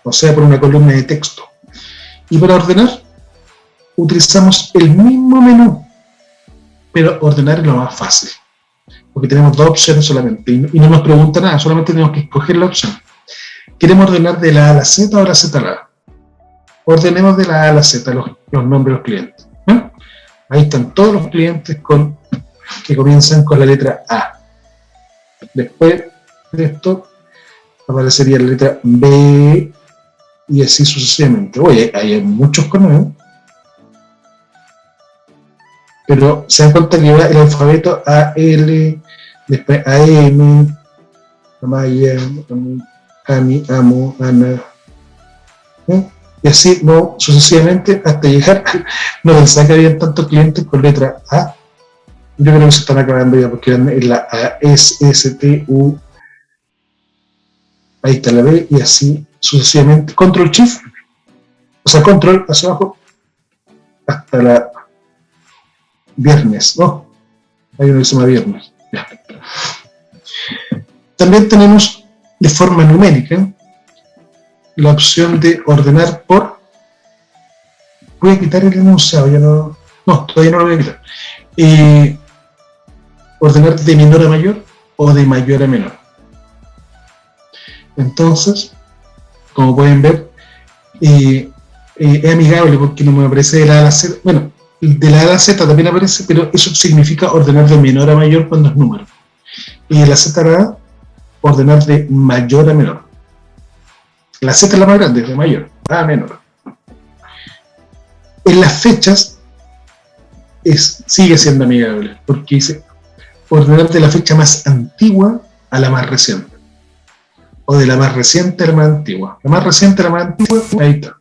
o sea, por una columna de texto. Y para ordenar, utilizamos el mismo menú, pero ordenar es lo más fácil, porque tenemos dos opciones solamente, y no nos pregunta nada, solamente tenemos que escoger la opción. ¿Queremos ordenar de la A a la Z o de la Z a la A? Ordenemos de la A a la Z los nombres de los clientes. ¿Eh? Ahí están todos los clientes que comienzan con la letra A. Después de esto aparecería la letra B y así sucesivamente. Oye, hay muchos con E, pero se dan cuenta que va el alfabeto A-L, después A-M, Amaya, Ami, Amo, Ana, y así no sucesivamente hasta llegar. No pensaba que había tantos clientes con letra A. Yo creo que se están acabando ya porque eran en la A, S, S, T, U. Ahí está la B y así sucesivamente. Control Shift, o sea, control hacia abajo hasta la viernes, ¿no? Hay uno que se llama viernes. Ya. También tenemos de forma numérica la opción de ordenar por. Voy a quitar el enunciado, ya no, todavía no lo voy a quitar. ordenar de menor a mayor o de mayor a menor. Entonces, como pueden ver, es amigable porque no me aparece de la A a la Z. Bueno, de la A a la Z también aparece, pero eso significa ordenar de menor a mayor cuando es número. Y de la Z a la A, ordenar de mayor a menor. La Z es la más grande, de mayor a menor. En las fechas sigue siendo amigable, porque dice ordenar de la fecha más antigua a la más reciente. O de la más reciente a la más antigua. La más reciente a la más antigua, ahí está.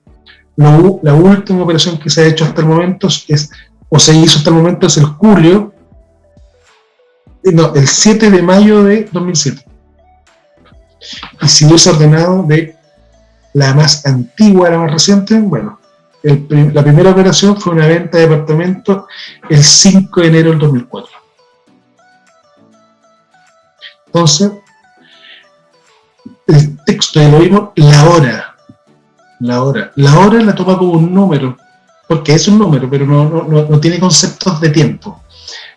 La última operación que se ha hecho hasta el momento se hizo hasta el momento es el 7 de mayo de 2007. Y si hubiese ordenado de la más antigua a la más reciente, bueno, la primera operación fue una venta de departamento el 5 de enero del 2004. Entonces, el texto de lo mismo, la hora la toma como un número, porque es un número, pero no tiene conceptos de tiempo.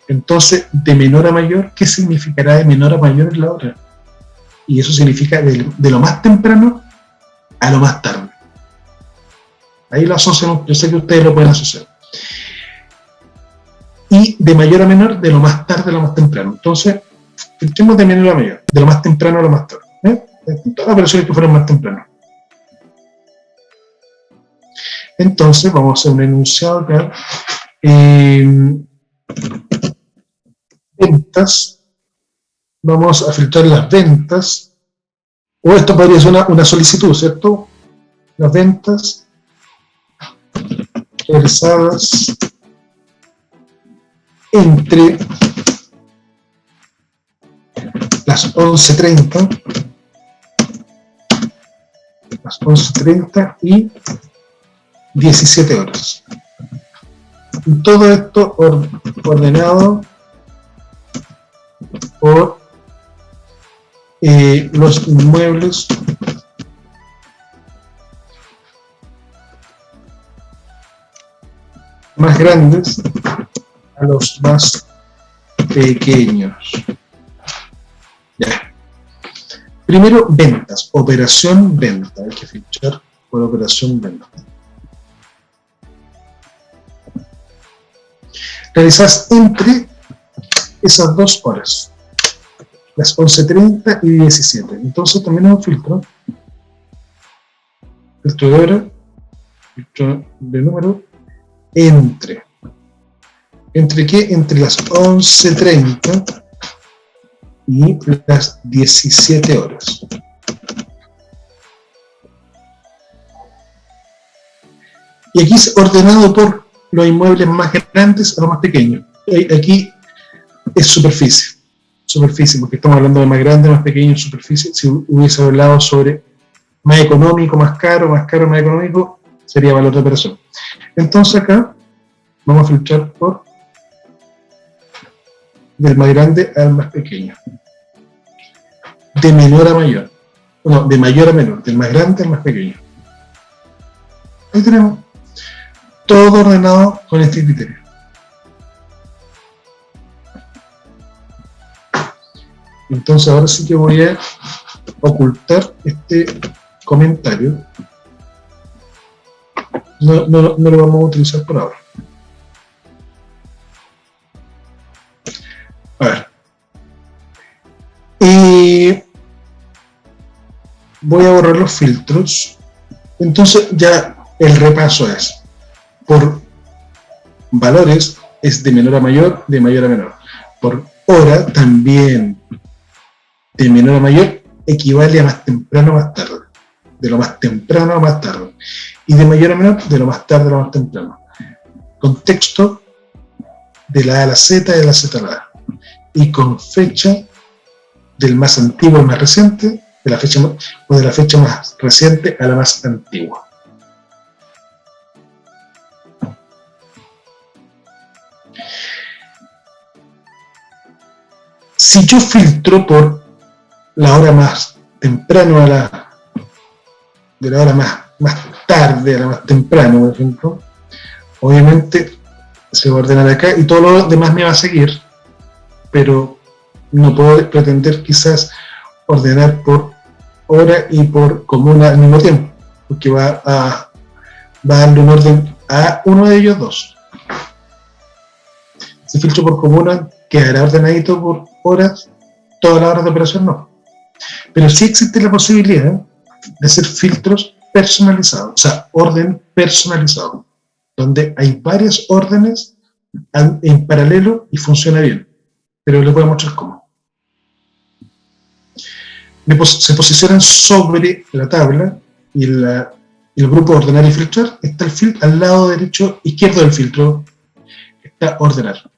Entonces, de menor a mayor, ¿qué significará de menor a mayor en la hora? Y eso significa de lo más temprano a lo más tarde. Ahí lo asocian, yo sé que ustedes lo pueden asociar. Y de mayor a menor, de lo más tarde a lo más temprano. Entonces, filtremos de menor a mayor, de lo más temprano a lo más tarde. Todas las operaciones que fueron más temprano. Entonces, vamos a hacer un enunciado acá. Ventas. Vamos a filtrar las ventas. O esto podría ser una solicitud, ¿cierto? Las ventas realizadas entre las 11:30 y 17 horas. Y todo esto ordenado por los inmuebles más grandes a los más pequeños. Ya. Primero, ventas, operación venta. Hay que fichar por operación venta. Realizadas entre esas 2 horas, las 11:30 y 17. Entonces también es un filtro. Filtro de hora, filtro de número, ¿entre qué? Entre las 11:30 y las 17 horas. Y aquí es ordenado por los inmuebles más grandes a los más pequeños. Aquí es superficie, porque estamos hablando de más grande, más pequeño, superficie. Si hubiese hablado sobre más económico, más caro, más económico, sería para la otra operación. Entonces acá vamos a filtrar por del más grande al más pequeño. De menor a mayor. No, de mayor a menor, del más grande al más pequeño. Ahí tenemos todo ordenado con este criterio. Entonces ahora sí que voy a ocultar este comentario. No lo vamos a utilizar por ahora. A ver. Y voy a borrar los filtros. Entonces ya el repaso es por valores es de menor a mayor, de mayor a menor. Por hora también de menor a mayor equivale a más temprano a más tarde. De lo más temprano a más tarde. Y de mayor a menor, de lo más tarde a lo más temprano. Contexto de la A a la Z y de la Z a la A. Y con fecha del más antiguo al más reciente, de la fecha más reciente a la más antigua. Si yo filtro por la hora más temprano de la hora más tarde a la más temprano, por ejemplo, obviamente se va a ordenar acá y todo lo demás me va a seguir pero no puedo pretender quizás ordenar por hora y por comuna al mismo tiempo, porque va a darle un orden a uno de ellos dos. Si filtro por comuna, quedará ordenadito por horas, todas las horas de operación no. Pero sí existe la posibilidad de hacer filtros personalizados, o sea, orden personalizado, donde hay varias órdenes en paralelo y funciona bien. Pero les voy a mostrar cómo. Se posicionan sobre la tabla y el grupo ordenar y filtrar está el filtro al lado derecho izquierdo del filtro, está ordenar.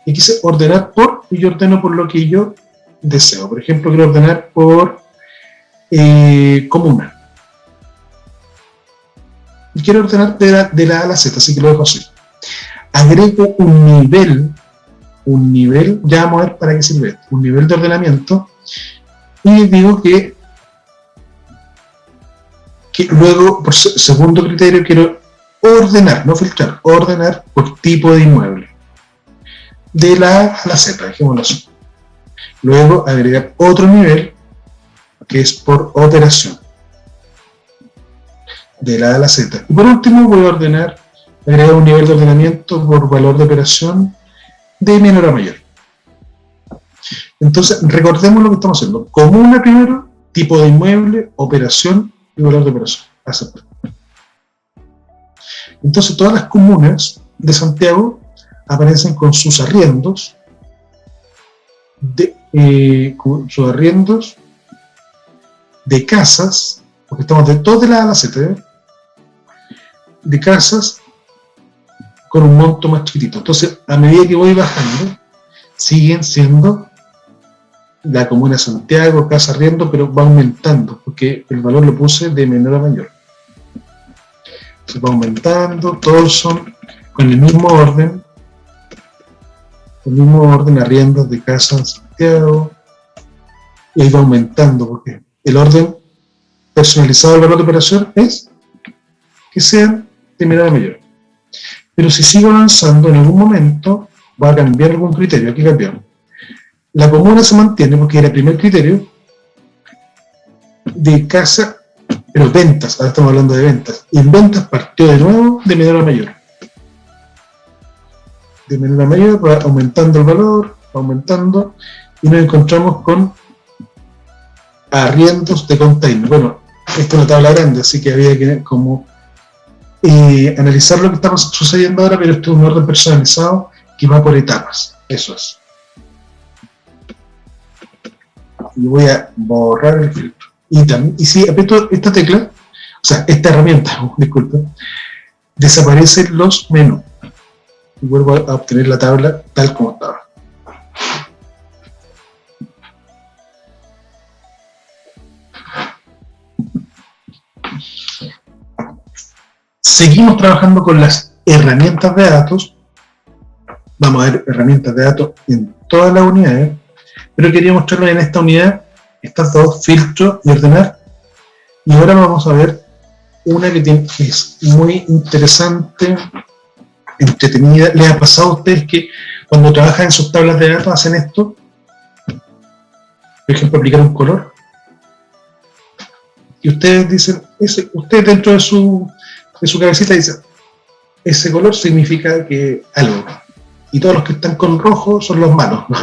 Y quise ordenar por, y yo ordeno por lo que yo deseo. Por ejemplo, quiero ordenar por comuna. Y quiero ordenar de la A a la Z, así que lo dejo así. Agrego un nivel, ya vamos a ver para qué sirve esto, un nivel de ordenamiento, y digo que luego, por segundo criterio, quiero ordenar, no filtrar, ordenar por tipo de inmueble. De la A a la Z, dejémoslo así. Luego agregar otro nivel, que es por operación. De la A a la Z. Y por último voy a agregar un nivel de ordenamiento por valor de operación de menor a mayor. Entonces, recordemos lo que estamos haciendo. Comuna primero, tipo de inmueble, operación y valor de operación. Aceptar. Entonces, todas las comunas de Santiago aparecen con sus arriendos, de casas, porque estamos de todo de la A a la Z, de casas con un monto más chiquitito. Entonces, a medida que voy bajando, siguen siendo la comuna de Santiago, casa arriendo, pero va aumentando, porque el valor lo puse de menor a mayor. Se va aumentando, todos son con el mismo orden, arriendos de casa en Santiago, y ahí va aumentando, porque el orden personalizado del valor de operación es que sean de menor a mayor. Pero si sigo avanzando, en algún momento va a cambiar algún criterio. Aquí cambiamos. La comuna se mantiene porque era el primer criterio de casa, pero ventas, ahora estamos hablando de ventas. Y en ventas partió de nuevo de menor a mayor. De menor a mayor va aumentando el valor, va aumentando, y nos encontramos con arriendos de container. Bueno, esta es una tabla grande, así que había que como analizar lo que está sucediendo ahora, pero esto es un orden personalizado que va por etapas. Eso es. Y voy a borrar el filtro. Y si aprieto esta tecla, o sea, esta herramienta, disculpen, desaparecen los menús. Y vuelvo a obtener la tabla tal como estaba. Seguimos trabajando con las herramientas de datos. Vamos a ver herramientas de datos en todas las unidades, pero quería mostrarles en esta unidad estas dos, filtro y ordenar. Y ahora vamos a ver una que es muy interesante, entretenida. ¿Les ha pasado a ustedes que cuando trabajan en sus tablas de datos hacen esto? Por ejemplo, aplicar un color. Y ustedes dicen, ustedes dentro de su cabecita dicen, ese color significa que algo. Y todos los que están con rojo son los malos, ¿no?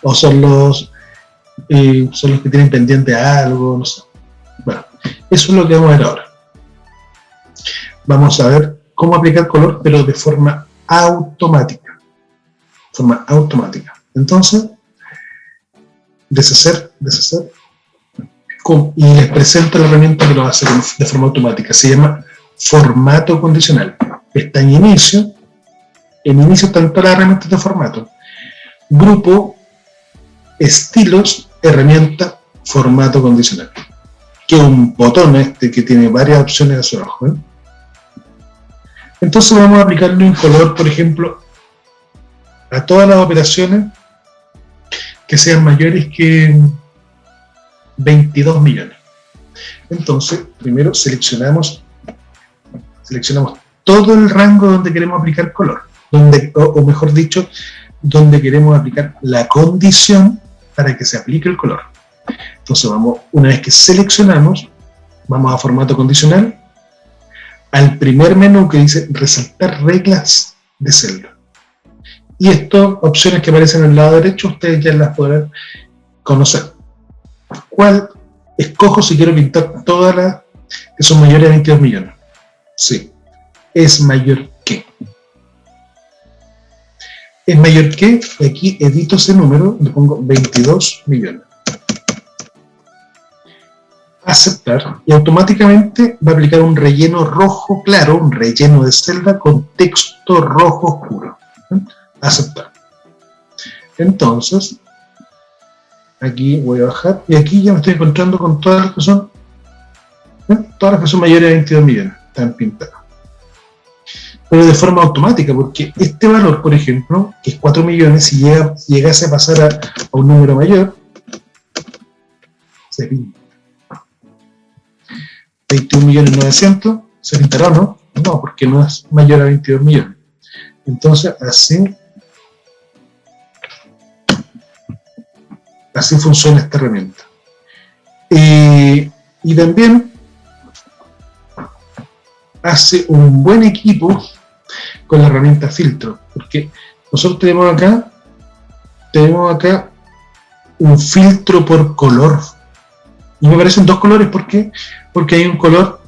O son los que tienen pendiente a algo, no sé. Bueno, eso es lo que vamos a ver ahora. Vamos a ver cómo aplicar color, pero de forma automática. Entonces, deshacer. Y les presento la herramienta que lo hace de forma automática. Se llama formato condicional. Está en inicio. En inicio están todas las herramientas de formato. Grupo, estilos, herramienta, formato condicional. Que es un botón que tiene varias opciones hacia abajo. Entonces vamos a aplicarle un color, por ejemplo, a todas las operaciones que sean mayores que 22 millones. Entonces, primero seleccionamos todo el rango donde queremos aplicar color, o mejor dicho, donde queremos aplicar la condición para que se aplique el color. Entonces una vez que seleccionamos, vamos a formato condicional, al primer menú que dice resaltar reglas de celda. Y estas opciones que aparecen en el lado derecho, ustedes ya las podrán conocer. ¿Cuál escojo si quiero pintar todas las que son mayores a 22 millones? Sí, es mayor que. Es mayor que, y aquí edito ese número, le pongo 22 millones. Aceptar, y automáticamente va a aplicar un relleno rojo claro, un relleno de celda con texto rojo oscuro. Aceptar. Entonces, aquí voy a bajar, y aquí ya me estoy encontrando con todas las que son, todas las que son mayores a 22 millones, están pintadas. Pero de forma automática, porque este valor, por ejemplo, que es 4 millones, si llegase a pasar a un número mayor, se pinta. 21.900.000, ¿se pintará o no? No, porque no es mayor a 22 millones. Entonces, así funciona esta herramienta. Y también hace un buen equipo con la herramienta filtro, porque nosotros tenemos acá un filtro por color, y me aparecen dos colores. ¿Por qué? Porque hay un color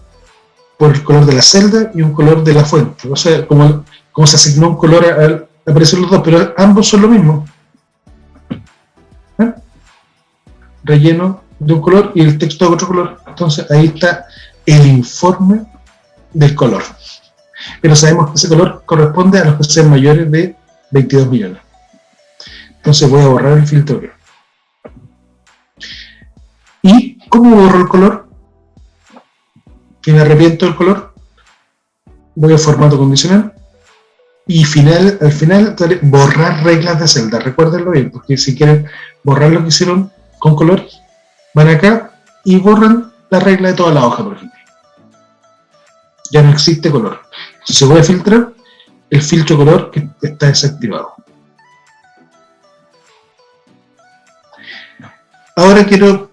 por el color de la celda y un color de la fuente. O sea, como se asignó un color, aparecen los dos, pero ambos son lo mismo. Relleno de un color y el texto de otro color. Entonces ahí está el informe del color. Pero sabemos que ese color corresponde a los que sean mayores de 22 millones. Entonces voy a borrar el filtro. ¿Y cómo borro el color? Que me arrepiento del color. Voy a formato condicional. Y al final borrar reglas de celda. Recuérdenlo bien, porque si quieren borrar lo que hicieron con color, van acá y borran la regla de toda la hoja, por ejemplo. Ya no existe color. Si se puede filtrar, el filtro color que está desactivado. Ahora quiero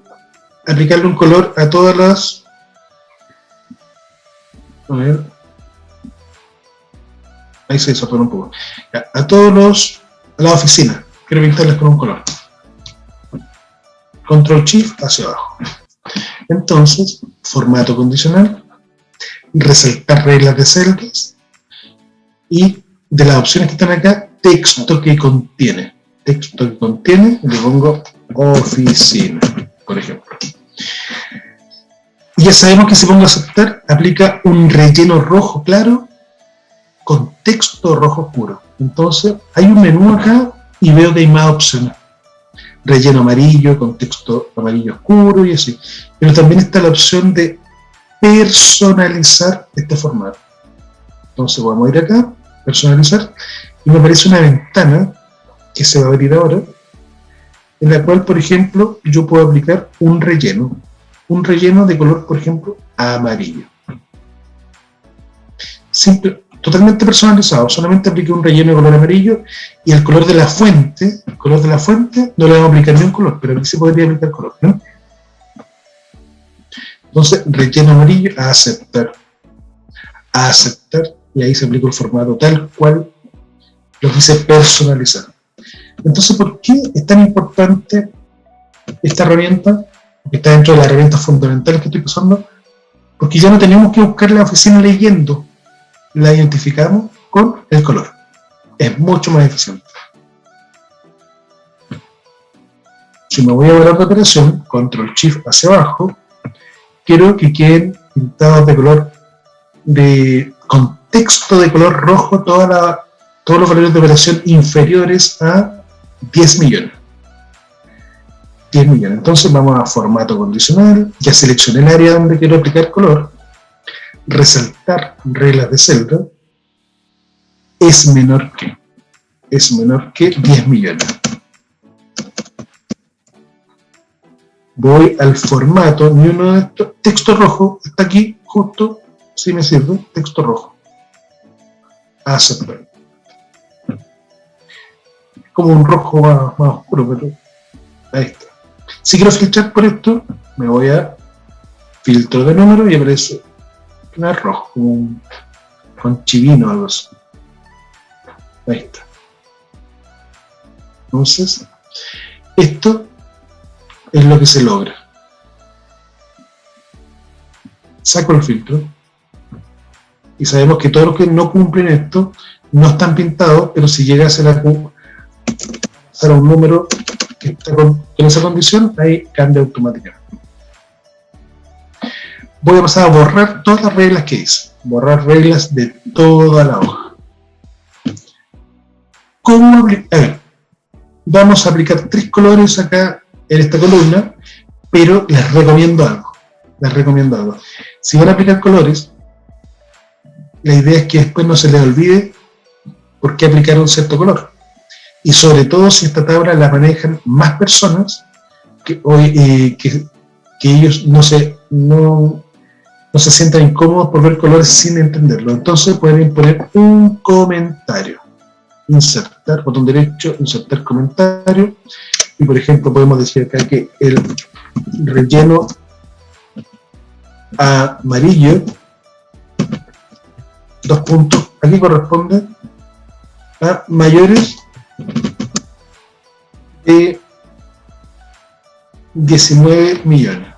aplicarle un color a todas las... A ver. Ahí se desatoró un poco. Ya, a la oficina. Quiero pintarles con un color. Control Shift hacia abajo. Entonces, formato condicional, resaltar reglas de celdas, y de las opciones que están acá, texto que contiene. Texto que contiene, le pongo oficina, por ejemplo. Y ya sabemos que si pongo aceptar, aplica un relleno rojo claro con texto rojo oscuro. Entonces, hay un menú acá y veo que hay más opciones. Relleno amarillo con texto amarillo oscuro y así. Pero también está la opción de personalizar este formato. Entonces vamos a ir acá, personalizar, y me aparece una ventana que se va a abrir ahora, en la cual, por ejemplo, yo puedo aplicar un relleno de color, por ejemplo, amarillo. Totalmente personalizado, solamente apliqué un relleno de color amarillo, y el color de la fuente no le vamos a aplicar ni un color, pero aquí se podría aplicar color, ¿no? Entonces, relleno amarillo, a aceptar, y ahí se aplica el formato tal cual lo quise personalizar. Entonces, ¿por qué es tan importante esta herramienta? Que está dentro de las herramientas fundamentales que estoy usando, porque ya no tenemos que buscar la oficina leyendo, la identificamos con el color. Es mucho más eficiente. Si me voy a borrar de operación, Control Shift hacia abajo, quiero que queden pintados de color, con texto de color rojo, todos los valores de operación inferiores a 10 millones. 10 millones. Entonces vamos a formato condicional, ya seleccioné el área donde quiero aplicar color, resaltar reglas de celda, es menor que 10 millones. Voy al formato, ni uno de estos, texto rojo, está aquí, justo, si me sirve, texto rojo. Aceptar. como un rojo más oscuro, pero ahí está. Si quiero filtrar por esto, me voy a filtro de número y aparece un rojo, como un chivino o algo así. Ahí está. Entonces, esto es lo que se logra. Saco el filtro y sabemos que todos los que no cumplen esto no están pintados, pero si llega a ser a un número que está en esa condición, ahí cambia automáticamente. Voy a pasar a borrar todas las reglas que hice, borrar reglas de toda la hoja. ¿Cómo aplicar? Vamos a aplicar 3 colores acá en esta columna, pero les recomiendo algo. Si van a aplicar colores, la idea es que después no se les olvide por qué aplicaron cierto color. Y sobre todo si esta tabla la manejan más personas, que ellos no se sientan incómodos por ver colores sin entenderlo. Entonces pueden poner un comentario. Insertar, botón derecho, insertar comentario. Y por ejemplo podemos decir acá que el relleno amarillo, 2 puntos, aquí corresponde a mayores de 19 millones.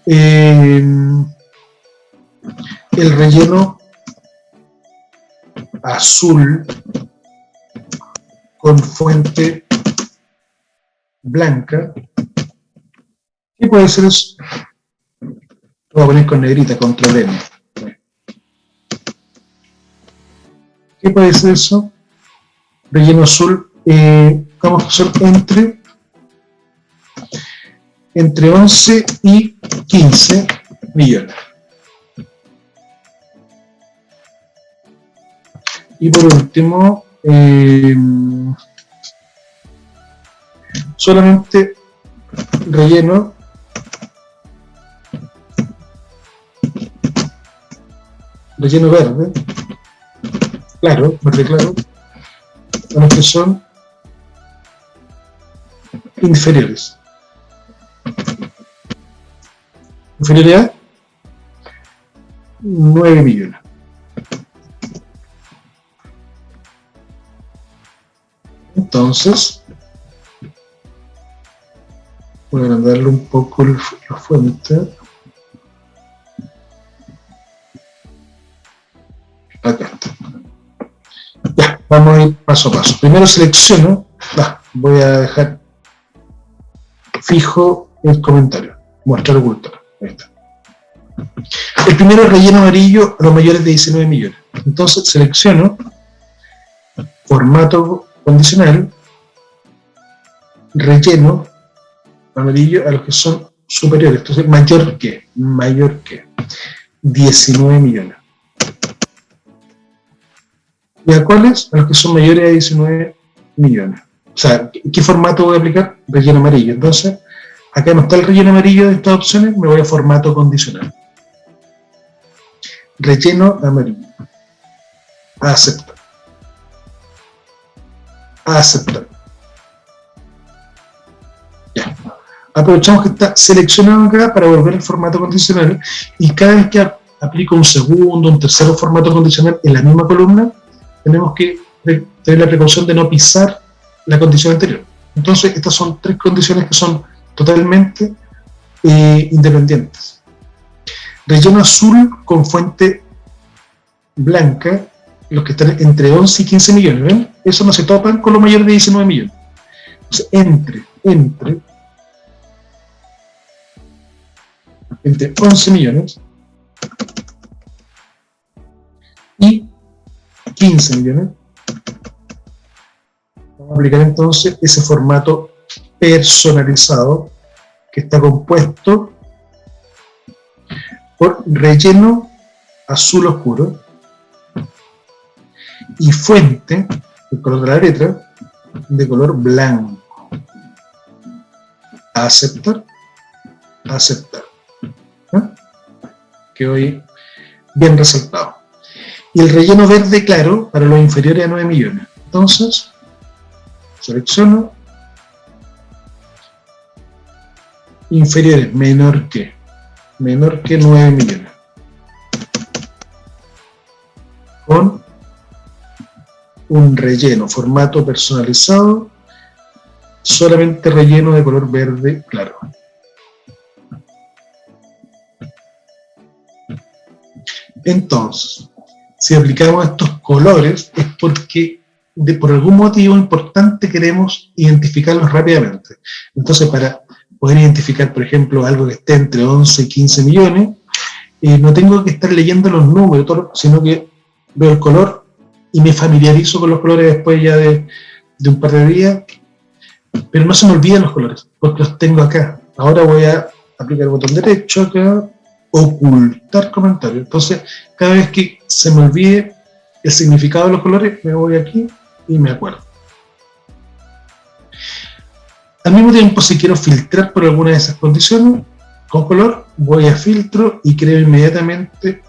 El relleno azul con fuente blanca, ¿qué puede ser eso? Lo voy a poner con negrita, control M. ¿Qué puede ser eso? Relleno azul, vamos a hacer entre 11 y 15 millones. Y por último, solamente relleno verde, verde claro, a los que son inferiores. Inferioridad, 9 millones. Entonces, voy a agrandarle un poco la fuente. Acá está. Ya, vamos a ir paso a paso. Primero selecciono, voy a dejar fijo el comentario, mostrar ocultar. Ahí está. El primero es relleno amarillo a los mayores de 19 millones. Entonces selecciono formato condicional, relleno amarillo a los que son superiores. Entonces mayor que 19 millones. ¿Y a cuáles? A los que son mayores a 19 millones. O sea, ¿qué formato voy a aplicar? Relleno amarillo. Entonces, acá no está el relleno amarillo de estas opciones, me voy a formato condicional. Relleno amarillo. Aceptar. Aceptar. Ya. Aprovechamos que está seleccionado acá para volver al formato condicional y cada vez que aplico un segundo, un tercero formato condicional en la misma columna, tenemos que tener la precaución de no pisar la condición anterior. Entonces, estas son 3 condiciones que son totalmente independientes. Relleno azul con fuente blanca, los que están entre 11 y 15 millones, ¿ven? Eso no se topan con lo mayor de 19 millones. Entonces, entre 11 millones y 15 millones, vamos a aplicar entonces ese formato personalizado que está compuesto por relleno azul oscuro y fuente, el color de la letra, de color blanco. Aceptar, aceptar. ¿Ah? Quedó ahí bien resaltado. y el relleno verde claro para los inferiores a 9 millones. Entonces, selecciono inferiores, menor que 9 millones. Con un relleno, formato personalizado, solamente relleno de color verde claro. Entonces, si aplicamos estos colores es porque por algún motivo importante queremos identificarlos rápidamente. Entonces, para poder identificar, por ejemplo, algo que esté entre 11 y 15 millones, no tengo que estar leyendo los números, sino que veo el color y me familiarizo con los colores después ya de un par de días, pero no se me olvidan los colores, porque los tengo acá. Ahora voy a aplicar el botón derecho acá, ocultar comentario. Entonces, cada vez que se me olvide el significado de los colores, me voy aquí y me acuerdo. Al mismo tiempo, si quiero filtrar por alguna de esas condiciones, con color, voy a filtro y creo inmediatamente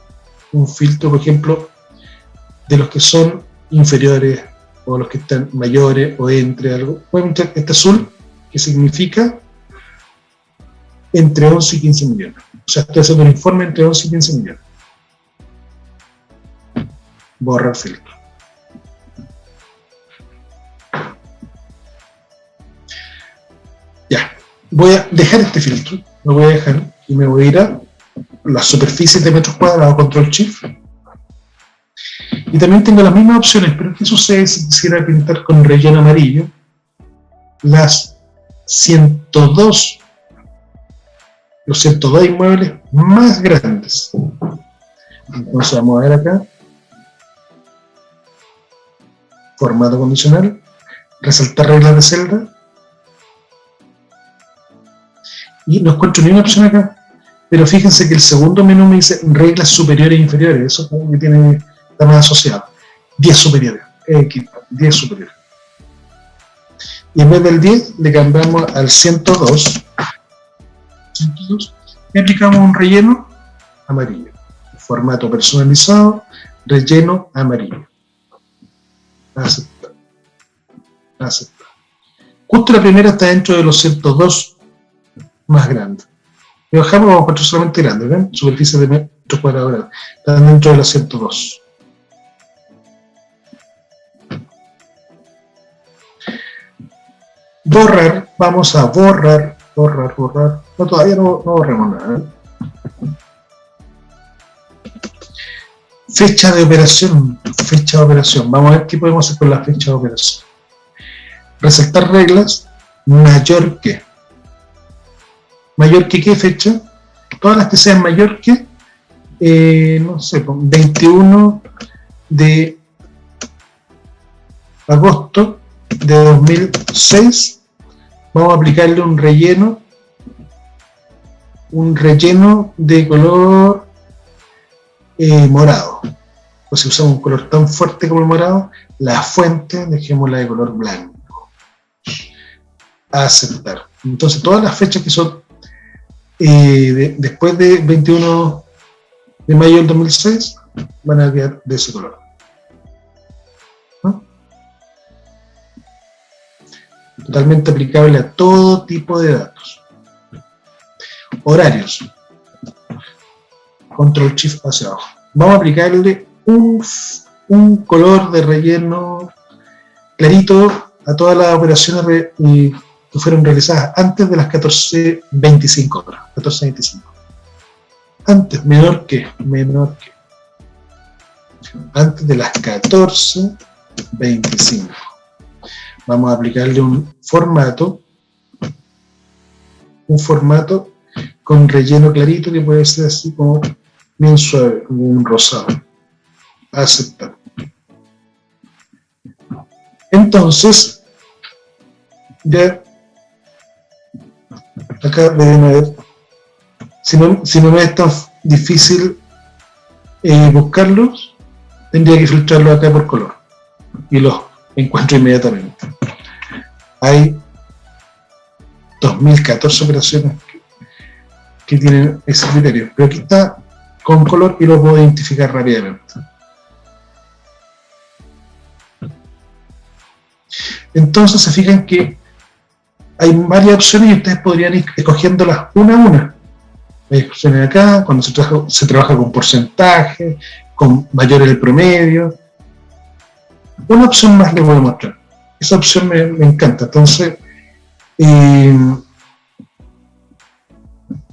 un filtro, por ejemplo, de los que son inferiores o los que están mayores o entre algo. Voy a mostrar este azul, que significa entre 11 y 15 millones. O sea, estoy haciendo un informe entre 11 y 15 millones. Borrar filtro. Ya, voy a dejar este filtro, lo voy a dejar y me voy a ir a las superficies de metros cuadrados, control shift. Y también tengo las mismas opciones, pero ¿qué sucede si quisiera pintar con relleno amarillo? Las 102, los 102 inmuebles más grandes. Entonces vamos a ver acá. Formato condicional. Resaltar reglas de celda. Y no encuentro ni una opción acá. Pero fíjense que el segundo menú me dice reglas superiores e inferiores. Eso como que está más asociado. 10 superiores. 10 superiores. Y en vez del 10 le cambiamos al 102. Y aplicamos un relleno amarillo. Formato personalizado, relleno amarillo. Aceptar. Aceptar. Justo la primera está dentro de los 102 más grandes. Y bajamos, vamos a encontrar solamente grandes, ¿ven? Superficie de metros cuadrados. Están dentro de los 102. Borrar, vamos a borrar. No, todavía no borremos nada. Fecha de operación. Vamos a ver qué podemos hacer con la fecha de operación. Resaltar reglas mayor que. ¿Mayor que qué fecha? Todas las que sean mayor que, no sé, 21 de agosto de 2006. Vamos a aplicarle un relleno de color morado. Pues si usamos un color tan fuerte como el morado, la fuente dejémosla de color blanco. Aceptar. Entonces todas las fechas que son después de 21 de mayo del 2006 van a quedar de ese color. ¿No? Totalmente aplicable a todo tipo de datos. Horarios. Control Shift hacia abajo. Vamos a aplicarle un color de relleno clarito a todas las operaciones que fueron realizadas antes de las 14:25 horas. 14:25. Antes, menor que. Antes de las 14:25. Vamos a aplicarle un formato con relleno clarito que puede ser así como bien suave, como un rosado. Aceptar. Entonces, ya acá deben haber, si no me es tan difícil buscarlos, tendría que filtrarlos acá por color y los encuentro inmediatamente. Hay 2014 operaciones que tienen ese criterio, pero aquí está con color y lo puedo identificar rápidamente. Entonces se fijan que hay varias opciones y ustedes podrían ir escogiéndolas una a una. Hay opciones acá, cuando se trabaja con porcentaje, con mayor el promedio. Una opción más les voy a mostrar. Esa opción me encanta. Entonces,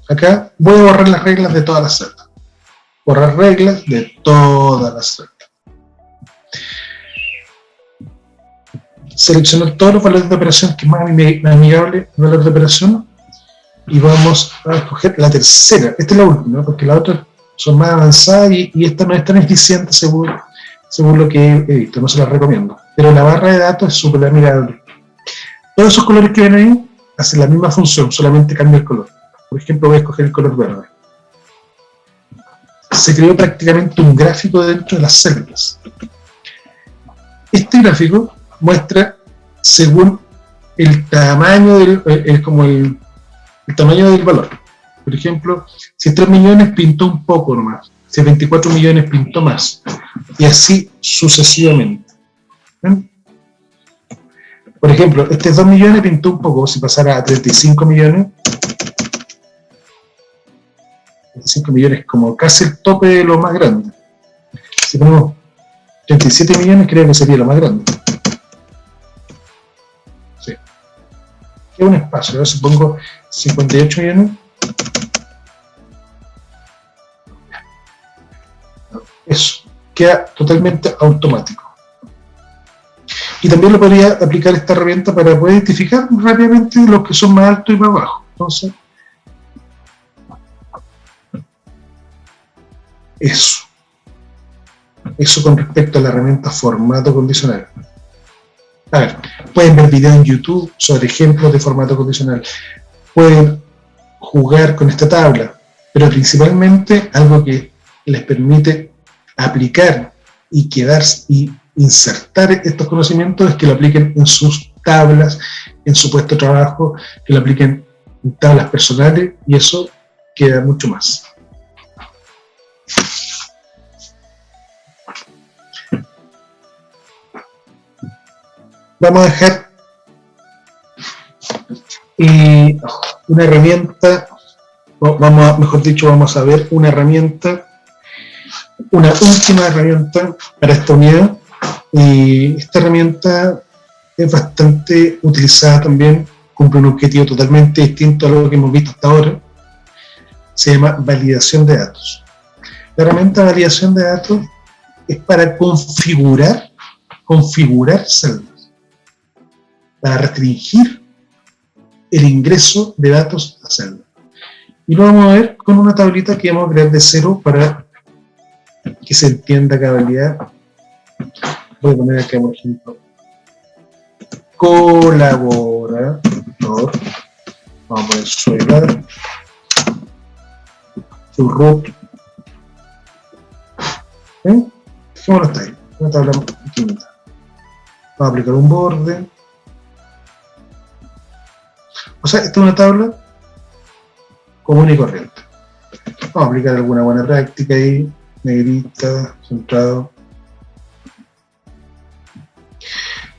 acá voy a borrar las reglas de todas las celdas. Borrar reglas de todas las celdas. Seleccionar todos los valores de operación que más amigable el valor de operación y vamos a escoger la tercera. Esta es la última, ¿no? Porque las otras son más avanzadas y esta no es tan eficiente según lo que he visto, no se las recomiendo. Pero la barra de datos es súper amigable. Todos esos colores que ven ahí hacen la misma función, solamente cambia el color. Por ejemplo, voy a escoger el color verde. Se creó prácticamente un gráfico dentro de las celdas. Este gráfico muestra según el tamaño el tamaño del valor. Por ejemplo, si es 3 millones pintó un poco nomás, si es 24 millones pintó más, y así sucesivamente. ¿Ven? Por ejemplo, este es 2 millones pintó un poco, si pasara a 35 millones, 35 millones como casi el tope de lo más grande. Si ponemos 37 millones creo que sería lo más grande. Sí. Queda un espacio, ahora si pongo 58 millones, eso, queda totalmente automático. Y también lo podría aplicar esta herramienta para poder identificar rápidamente los que son más altos y más bajos. Entonces, eso con respecto a la herramienta formato condicional. A ver, pueden ver videos en YouTube sobre ejemplos de formato condicional. Pueden jugar con esta tabla, pero principalmente algo que les permite aplicar y insertar estos conocimientos es que lo apliquen en sus tablas, en su puesto de trabajo, que lo apliquen en tablas personales y eso queda mucho más. Vamos a dejar una herramienta, vamos a ver una herramienta, una última herramienta para esta unidad. Y esta herramienta es bastante utilizada también, cumple un objetivo totalmente distinto a lo que hemos visto hasta ahora. Se llama validación de datos. La herramienta de validación de datos es para configurar celdas, para restringir el ingreso de datos a celdas. Y lo vamos a ver con una tablita que vamos a crear de cero para que se entienda cabalidad. Voy a poner acá, por ejemplo, colaborador. Vamos a poner su edad, su root. Dejémoslo hasta ahí, una tabla quinta. Vamos a aplicar un borde. O sea, esta es una tabla común y corriente. Vamos a aplicar alguna buena práctica ahí, negrita, centrado.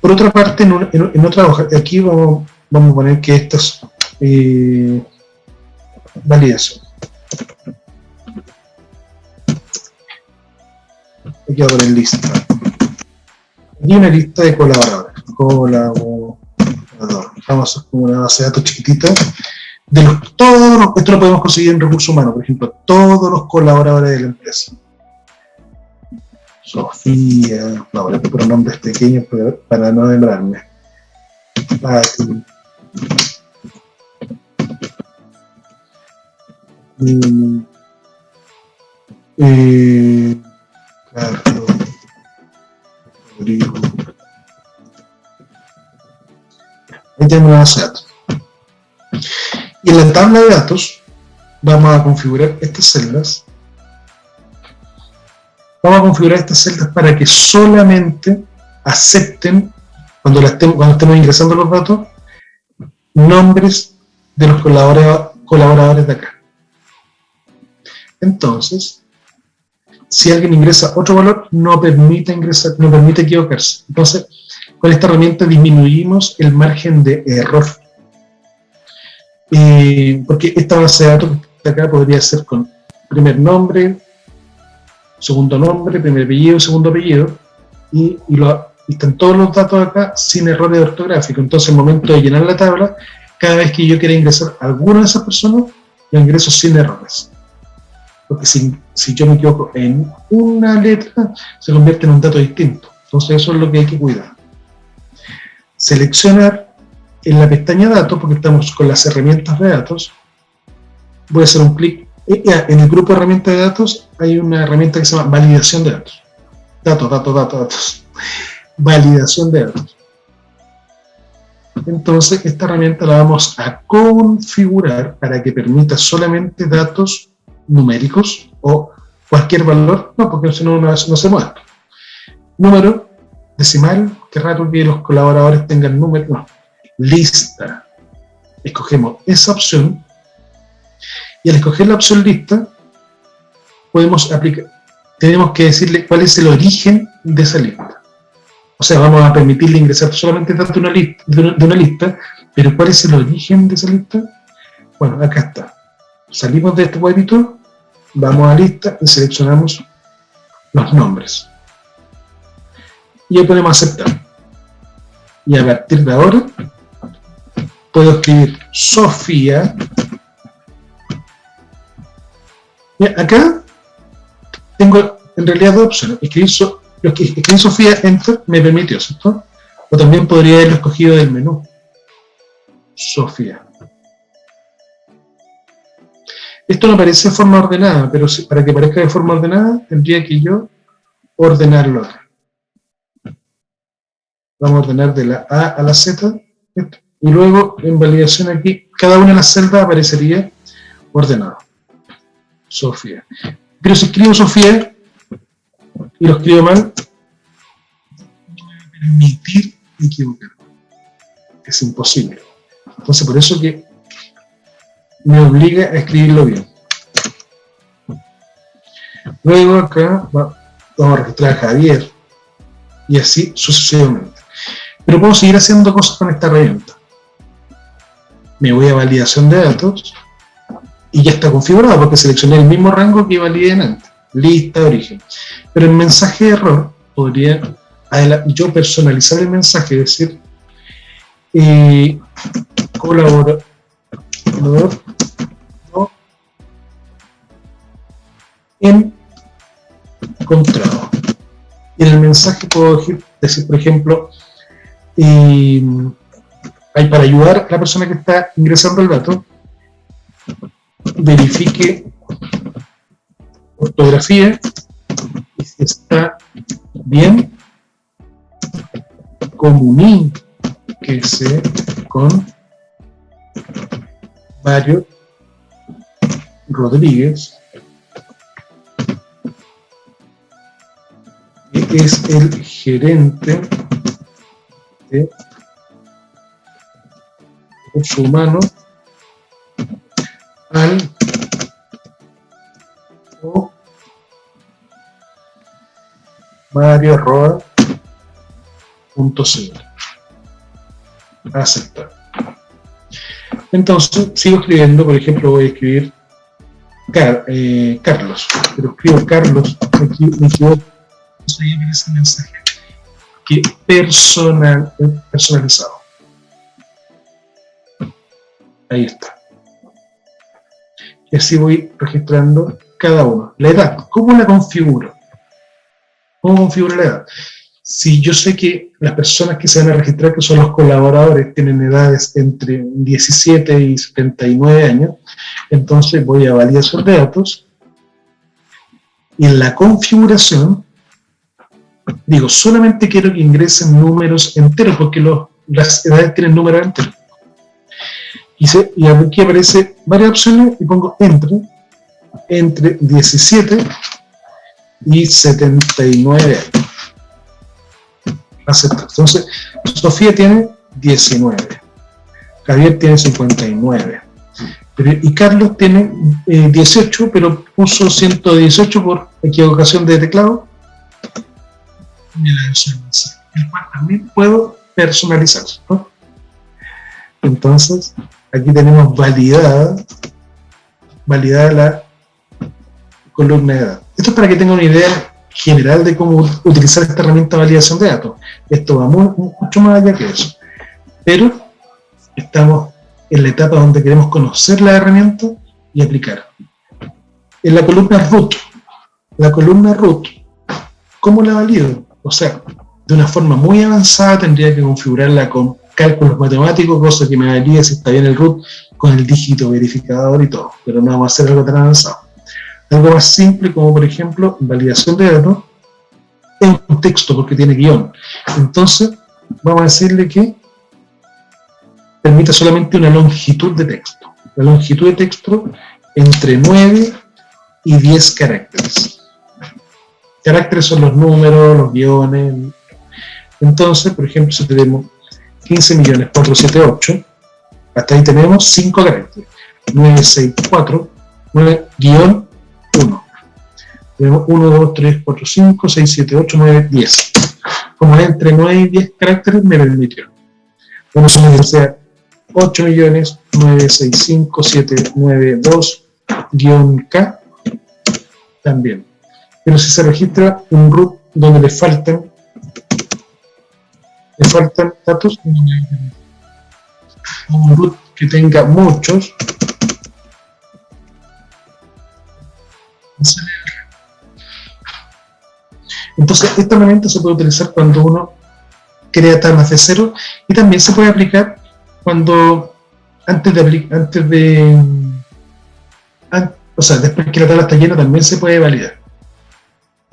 Por otra parte, en otra hoja, aquí vamos a poner que esta es validación. Aquí voy a poner lista. Aquí una lista de colaboradores. Vamos a hacer como una base de datos chiquitita. Esto lo podemos conseguir en recursos humanos, por ejemplo, todos los colaboradores de la empresa. Sofía, no, le pongo nombres pequeños para no demorarme. Pati. Carlos. Rodrigo. Ahí tenemos una base de datos. Y en la tabla de datos vamos a configurar estas celdas. Vamos a configurar estas celdas para que solamente acepten, cuando estemos ingresando los datos, nombres de los colaboradores de acá. Entonces, si alguien ingresa otro valor, no permite equivocarse. Entonces, con esta herramienta disminuimos el margen de error. Porque esta base de datos de acá podría ser con primer nombre, segundo nombre, primer apellido, segundo apellido, y están todos los datos acá sin errores ortográficos. Entonces, al momento de llenar la tabla, cada vez que yo quiera ingresar a alguna de esas personas, lo ingreso sin errores. Porque si yo me equivoco en una letra, se convierte en un dato distinto. Entonces, eso es lo que hay que cuidar. Seleccionar en la pestaña Datos, porque estamos con las herramientas de datos. Voy a hacer un clic. En el grupo de herramientas de datos hay una herramienta que se llama Validación de datos. Datos. Validación de datos. Entonces, esta herramienta la vamos a configurar para que permita solamente datos numéricos o cualquier valor, no, porque si no, no se mueve. Número, decimal, qué raro que los colaboradores tengan número, no. Lista. Escogemos esa opción y al escoger la opción lista, podemos aplicar, tenemos que decirle cuál es el origen de esa lista. O sea, vamos a permitirle ingresar solamente datos de una lista, pero ¿cuál es el origen de esa lista? Bueno, acá está. Salimos de este cuadrito, vamos a lista y seleccionamos los nombres. Y ahí podemos aceptar. Y a partir de ahora, puedo escribir Sofía. Y acá tengo en realidad dos opciones. Escribir Sofía, Enter, me permitió, ¿cierto? O también podría haberlo escogido del menú. Sofía. Esto no aparece de forma ordenada, pero para que aparezca de forma ordenada, tendría que yo ordenarlo acá. Vamos a ordenar de la A a la Z, y luego en validación aquí, cada una de las celdas aparecería ordenado. Sofía. Pero si escribo Sofía y lo escribo mal, no me va a permitir equivocarme. Es imposible. Entonces, por eso que me obliga a escribirlo bien. Luego acá vamos a registrar a Javier y así sucesivamente. Pero puedo seguir haciendo cosas con esta herramienta. Me voy a validación de datos y ya está configurado porque seleccioné el mismo rango que validé antes. Lista, origen. Pero en mensaje de error podría yo personalizar el mensaje, es decir, colaborador no encontrado. Y en el mensaje puedo decir, por ejemplo, para ayudar a la persona que está ingresando el dato, verifique ortografía y si está bien, comuníquese con Mario Rodríguez, que es el gerente de recursos humanos al mario@.cl. Aceptar. Entonces sigo escribiendo, por ejemplo, voy a escribir Carlos, pero escribo Carlos, aquí me equivoco, ahí aparece el mensaje que personalizado. Ahí está. Y así voy registrando cada uno. La edad, ¿cómo la configuro? ¿Cómo configuro la edad? Si yo sé que las personas que se van a registrar, que son los colaboradores, tienen edades entre 17 y 79 años, entonces voy a validación de datos y en la configuración digo, solamente quiero que ingresen números enteros, porque las edades tienen números enteros. Y aquí aparece varias opciones y pongo entre 17 y 79 años. Acepto. Entonces, Sofía tiene 19, Javier tiene 59, y Carlos tiene 18, pero puso 118 por equivocación de teclado. el cual también puedo personalizar, ¿no? Entonces, aquí tenemos validada la columna de datos. Esto es para que tengan una idea general de cómo utilizar esta herramienta de validación de datos. Esto va mucho más allá que eso. Pero estamos en la etapa donde queremos conocer la herramienta y aplicar. En la columna root, ¿cómo la valido? O sea, de una forma muy avanzada tendría que configurarla con cálculos matemáticos, cosa que me valide si está bien el root con el dígito verificador y todo, pero no vamos a hacer algo tan avanzado. Algo más simple como por ejemplo validación de datos en un texto porque tiene guión. Entonces vamos a decirle que permite solamente una longitud de texto. La longitud de texto entre 9 y 10 caracteres. Caracteres son los números, los guiones. Entonces, por ejemplo, si tenemos 15.478, hasta ahí tenemos 5 caracteres. 964, 9 guión 1. Tenemos 1, 2, 3, 4, 5, 6, 7, 8, 9, 10. Como entre 9 y 10 caracteres me permitió. Bueno, o sea, 8.965.792 guión K también. Pero si se registra un root donde le faltan datos, un root que tenga muchos, entonces esta herramienta se puede utilizar cuando uno crea tablas de cero y también se puede aplicar cuando después que la tabla está llena también se puede validar.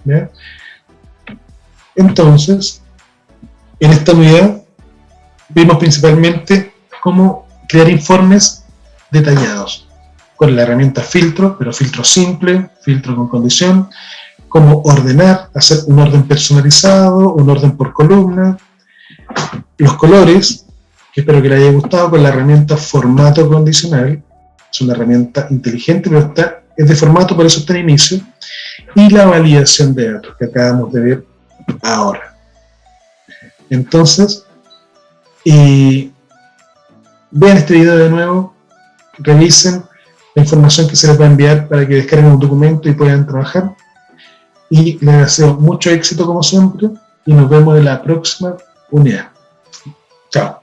¿Ya? Entonces, en esta unidad vimos principalmente cómo crear informes detallados con la herramienta filtro, pero filtro simple, filtro con condición, cómo ordenar, hacer un orden personalizado, un orden por columna, los colores, que espero que les haya gustado, con la herramienta formato condicional. Es una herramienta inteligente, pero es de formato, por eso está en inicio, y la validación de datos, que acabamos de ver ahora. Entonces, vean este video de nuevo, revisen la información que se les va a enviar para que descarguen un documento y puedan trabajar. Y les deseo mucho éxito como siempre, y nos vemos en la próxima unidad. Chao.